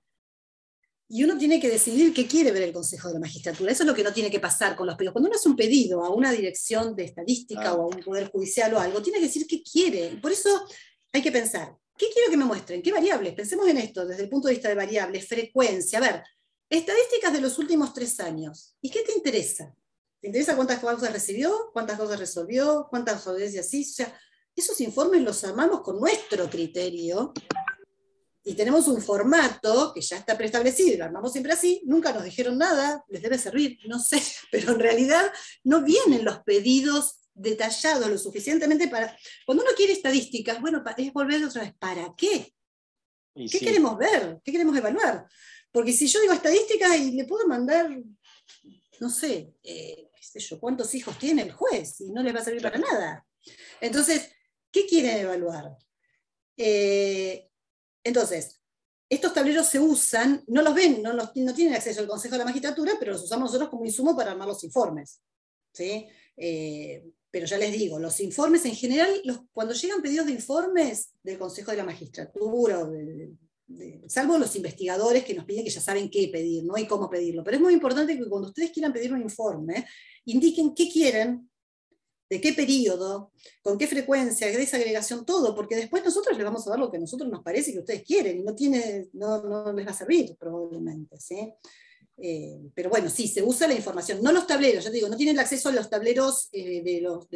Y uno tiene que decidir qué quiere ver el Consejo de la Magistratura. Eso es lo que no tiene que pasar con los pedidos. Cuando uno hace un pedido a una dirección de estadística o a un poder judicial o algo, tiene que decir qué quiere. Por eso hay que pensar, ¿qué quiero que me muestren? ¿Qué variables? Pensemos en esto desde el punto de vista de variables, frecuencia. A ver, estadísticas de los últimos 3 años. ¿Y qué te interesa? ¿Te interesa cuántas causas recibió? ¿Cuántas causas resolvió? ¿Cuántas audiencias hizo? O sea, esos informes los armamos con nuestro criterio, y tenemos un formato que ya está preestablecido, y lo armamos siempre así. Nunca nos dijeron nada, les debe servir, no sé, pero en realidad no vienen los pedidos detallados lo suficientemente para... Cuando uno quiere estadísticas, bueno, es volver otra vez, ¿para qué? ¿Qué queremos ver? ¿Qué queremos evaluar? Porque si yo digo estadísticas y le puedo mandar, no sé, qué sé yo, cuántos hijos tiene el juez, y no les va a servir para nada. Entonces, ¿qué quieren evaluar? Entonces, estos tableros se usan, no los ven, no tienen acceso al Consejo de la Magistratura, pero los usamos nosotros como insumo para armar los informes. ¿Sí? Pero ya les digo, los informes en general, cuando llegan pedidos de informes del Consejo de la Magistratura, salvo los investigadores que nos piden que ya saben qué pedir, ¿no? Y cómo pedirlo. Pero es muy importante que cuando ustedes quieran pedir un informe, indiquen qué quieren, de qué periodo, con qué frecuencia, qué desagregación, todo, porque después nosotros les vamos a dar lo que a nosotros nos parece que ustedes quieren, y no les va a servir probablemente, ¿sí? Pero bueno, sí, se usa la información, no los tableros, ya te digo, no tienen acceso a los tableros de los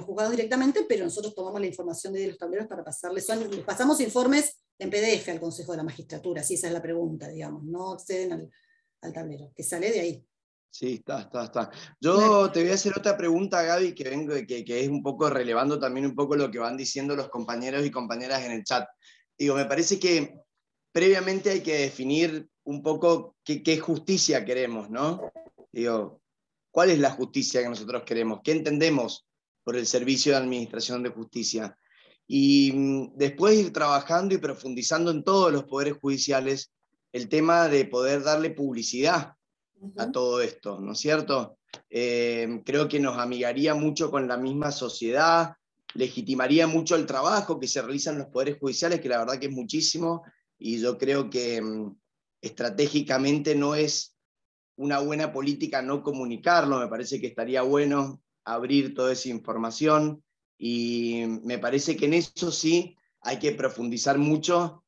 juzgados directamente, pero nosotros tomamos la información de los tableros para pasarles, les pasamos informes en PDF al Consejo de la Magistratura, si esa es la pregunta, digamos, no acceden al tablero, que sale de ahí. Sí, está. Yo te voy a hacer otra pregunta, Gaby, que es un poco relevando también un poco lo que van diciendo los compañeros y compañeras en el chat. Digo, me parece que previamente hay que definir un poco qué justicia queremos, ¿no? Digo, ¿cuál es la justicia que nosotros queremos? ¿Qué entendemos por el servicio de administración de justicia? Y después ir trabajando y profundizando en todos los poderes judiciales el tema de poder darle publicidad a todo esto, ¿no es cierto? Creo que nos amigaría mucho con la misma sociedad, legitimaría mucho el trabajo que se realiza en los poderes judiciales, que la verdad que es muchísimo, y yo creo que estratégicamente no es una buena política no comunicarlo, me parece que estaría bueno abrir toda esa información, y me parece que en eso sí hay que profundizar mucho,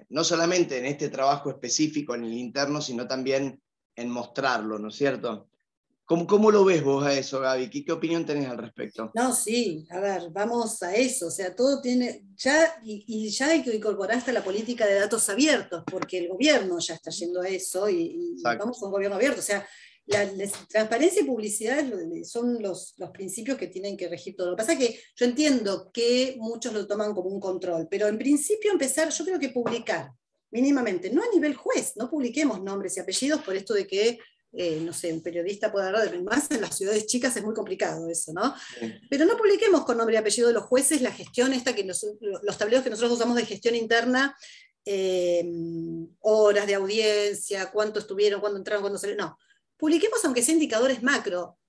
no solamente en este trabajo específico, en el interno, sino también en mostrarlo, ¿no es cierto? ¿Cómo lo ves vos a eso, Gaby? ¿Qué opinión tenés al respecto? No, sí, a ver, vamos a eso, o sea, todo tiene, ya hay que incorporar hasta la política de datos abiertos, porque el gobierno ya está yendo a eso, y vamos a un gobierno abierto, o sea, la transparencia y publicidad son los principios que tienen que regir todo. Lo que pasa es que yo entiendo que muchos lo toman como un control, pero en principio empezar, yo creo que publicar, mínimamente, no a nivel juez, no publiquemos nombres y apellidos por esto de que, no sé, un periodista puede hablar de más en las ciudades chicas, es muy complicado eso, ¿no? Sí. Pero no publiquemos con nombre y apellido de los jueces la gestión esta, los tableros que nosotros usamos de gestión interna, horas de audiencia, cuánto estuvieron, cuándo entraron, cuándo salieron, no. Publiquemos aunque sea indicadores macro,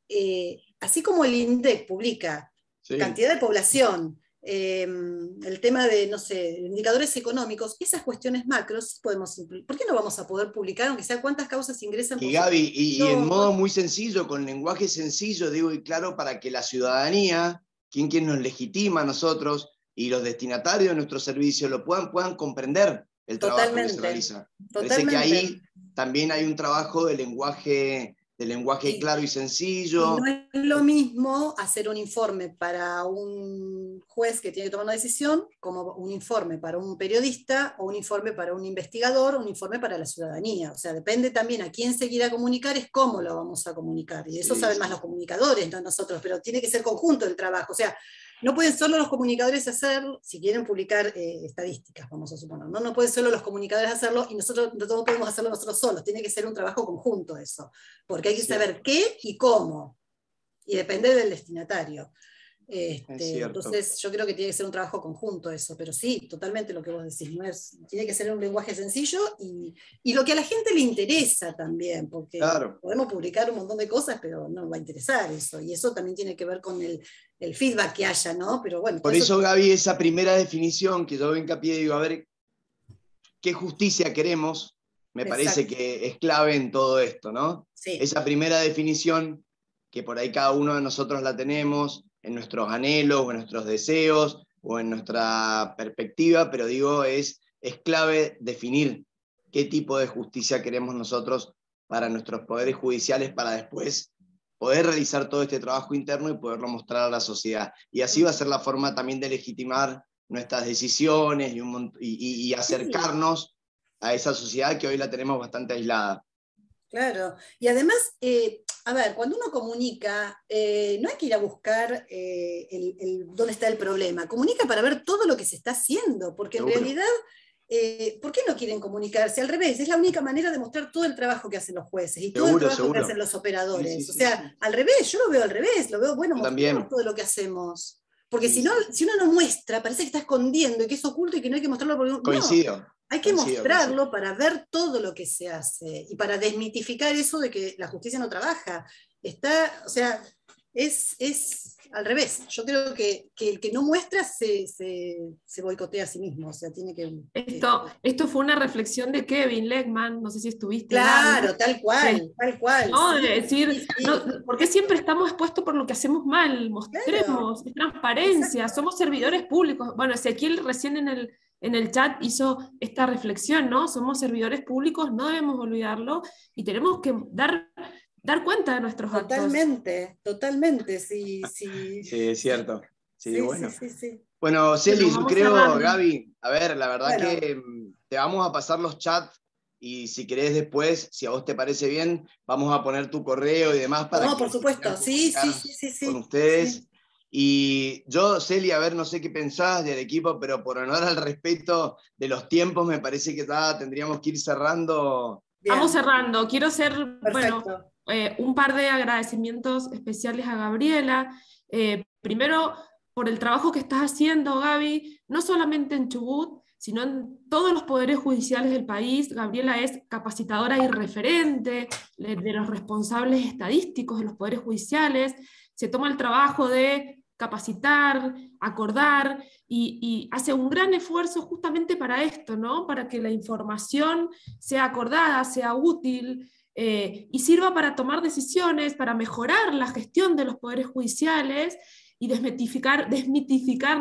así como el INDEC publica cantidad de población, el tema de, no sé, indicadores económicos, esas cuestiones macros podemos incluir. ¿Por qué no vamos a poder publicar, aunque sea cuántas causas ingresan? Y Gaby, y en modo muy sencillo, con lenguaje sencillo, digo, y claro, para que la ciudadanía, quien nos legitima a nosotros, y los destinatarios de nuestro servicio lo puedan comprender el trabajo que se realiza. Parece que ahí también hay un trabajo de lenguaje claro y sencillo. Y no es lo mismo hacer un informe para un juez que tiene que tomar una decisión, como un informe para un periodista, o un informe para un investigador, o un informe para la ciudadanía. O sea, depende también a quién se quiera comunicar, es cómo lo vamos a comunicar. Y eso saben más los comunicadores, no nosotros, pero tiene que ser conjunto el trabajo. O sea, no pueden solo los comunicadores hacerlo, si quieren publicar estadísticas, vamos a suponer, no pueden solo los comunicadores hacerlo, y nosotros no podemos hacerlo nosotros solos, tiene que ser un trabajo conjunto eso, porque hay que saber qué y cómo, y depende del destinatario. Entonces yo creo que tiene que ser un trabajo conjunto eso, pero sí, totalmente lo que vos decís, tiene que ser un lenguaje sencillo y lo que a la gente le interesa también, porque podemos publicar un montón de cosas, pero no nos va a interesar eso, y eso también tiene que ver con el feedback que haya, ¿no? Pero bueno, por eso, Gaby, esa primera definición que yo doy hincapié, digo, a ver, ¿qué justicia queremos? Me parece que es clave en todo esto, ¿no? Sí. Esa primera definición, que por ahí cada uno de nosotros la tenemos, en nuestros anhelos, o en nuestros deseos, o en nuestra perspectiva, pero digo, es clave definir qué tipo de justicia queremos nosotros para nuestros poderes judiciales, para después poder realizar todo este trabajo interno y poderlo mostrar a la sociedad. Y así va a ser la forma también de legitimar nuestras decisiones y acercarnos a esa sociedad que hoy la tenemos bastante aislada. Claro, y además, a ver, cuando uno comunica, no hay que ir a buscar dónde está el problema, comunica para ver todo lo que se está haciendo, porque en realidad, ¿por qué no quieren comunicarse? Al revés, es la única manera de mostrar todo el trabajo que hacen los jueces y todo el trabajo que hacen los operadores. O sea, al revés, yo lo veo al revés, lo veo, bueno, mostramos todo lo que hacemos. Porque si uno no muestra, parece que está escondiendo y que es oculto y que no hay que mostrarlo. Porque Coincido. Hay que Coincido, mostrarlo para ver todo lo que se hace y para desmitificar eso de que la justicia no trabaja. O sea, es al revés. Yo creo que el que no muestra se boicotea a sí mismo. O sea, tiene que. Esto fue una reflexión de Kevin Legman, no sé si estuviste. Claro, Gaby, tal cual, tal cual. ¿no? Sí, De decir, sí, sí. no, ¿por qué siempre estamos expuestos por lo que hacemos mal? Mostremos, es transparencia, Exacto. somos servidores públicos. Bueno, Ezequiel recién en el chat hizo esta reflexión, ¿no? Somos servidores públicos, no debemos olvidarlo, y tenemos que dar cuenta de nuestros actos. Totalmente, sí, sí. Sí, es cierto. Sí, Sí, bueno. sí. Bueno, Celi, yo creo, cerrando. Gaby, a ver, la verdad Bueno. que te vamos a pasar los chats y si querés después, si a vos te parece bien, vamos a poner tu correo y demás para No, que por supuesto, puedan sí, comunicar con ustedes. Sí. Y yo, Celi, a ver, no sé qué pensás del equipo, pero por honor al respeto de los tiempos, me parece que ya tendríamos que ir cerrando. Bien. Vamos cerrando. Quiero hacer, Perfecto. un par de agradecimientos especiales a Gabriela. Primero, por el trabajo que estás haciendo, Gaby, no solamente en Chubut, sino en todos los poderes judiciales del país. Gabriela es capacitadora y referente de los responsables estadísticos de los poderes judiciales. Se toma el trabajo de capacitar, acordar, y hace un gran esfuerzo justamente para esto, ¿no? Para que la información sea acordada, sea útil, y sirva para tomar decisiones, para mejorar la gestión de los poderes judiciales y desmitificar,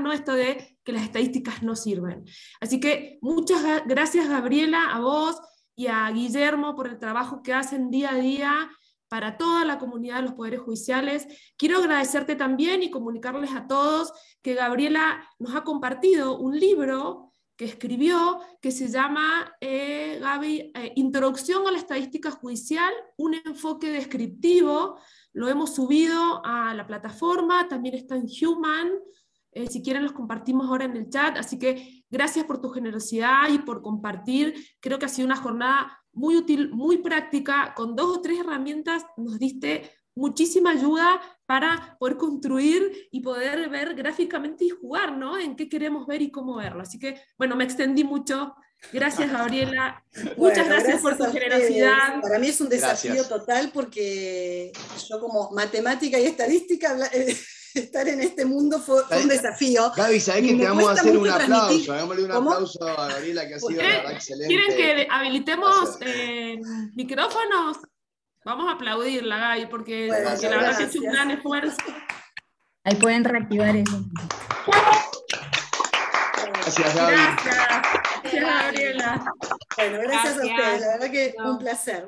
¿no? Esto de que las estadísticas no sirven. Así que muchas gracias, Gabriela, a vos y a Guillermo por el trabajo que hacen día a día para toda la comunidad de los poderes judiciales. Quiero agradecerte también y comunicarles a todos que Gabriela nos ha compartido un libro que escribió, que se llama, Gaby, Introducción a la Estadística Judicial, un enfoque descriptivo. Lo hemos subido a la plataforma, también está en Human, si quieren los compartimos ahora en el chat, así que gracias por tu generosidad y por compartir. Creo que ha sido una jornada muy útil, muy práctica, con 2 o 3 herramientas nos diste muchísima ayuda para poder construir y poder ver gráficamente y jugar, ¿no? En qué queremos ver y cómo verlo. Así que, bueno, me extendí mucho. Gracias, Gabriela. Muchas gracias por tu generosidad. Para mí es un desafío Gracias. total porque yo como matemática y estadística, estar en este mundo fue un desafío. Gaby, ¿sabés Y que me te vamos a cuesta hacer un mucho aplauso? transmitir. Hagámosle un ¿Cómo? aplauso a Gabriela, que ha sido la verdad excelente. ¿Quieren que habilitemos micrófonos? Vamos a aplaudirla, Gaby, porque Bueno, la verdad que es un gracias. gran esfuerzo. Ahí pueden reactivar eso. Gracias, Gaby. Gracias, Gabriela. Bueno, gracias a Gracias. ustedes, la verdad que No. un placer.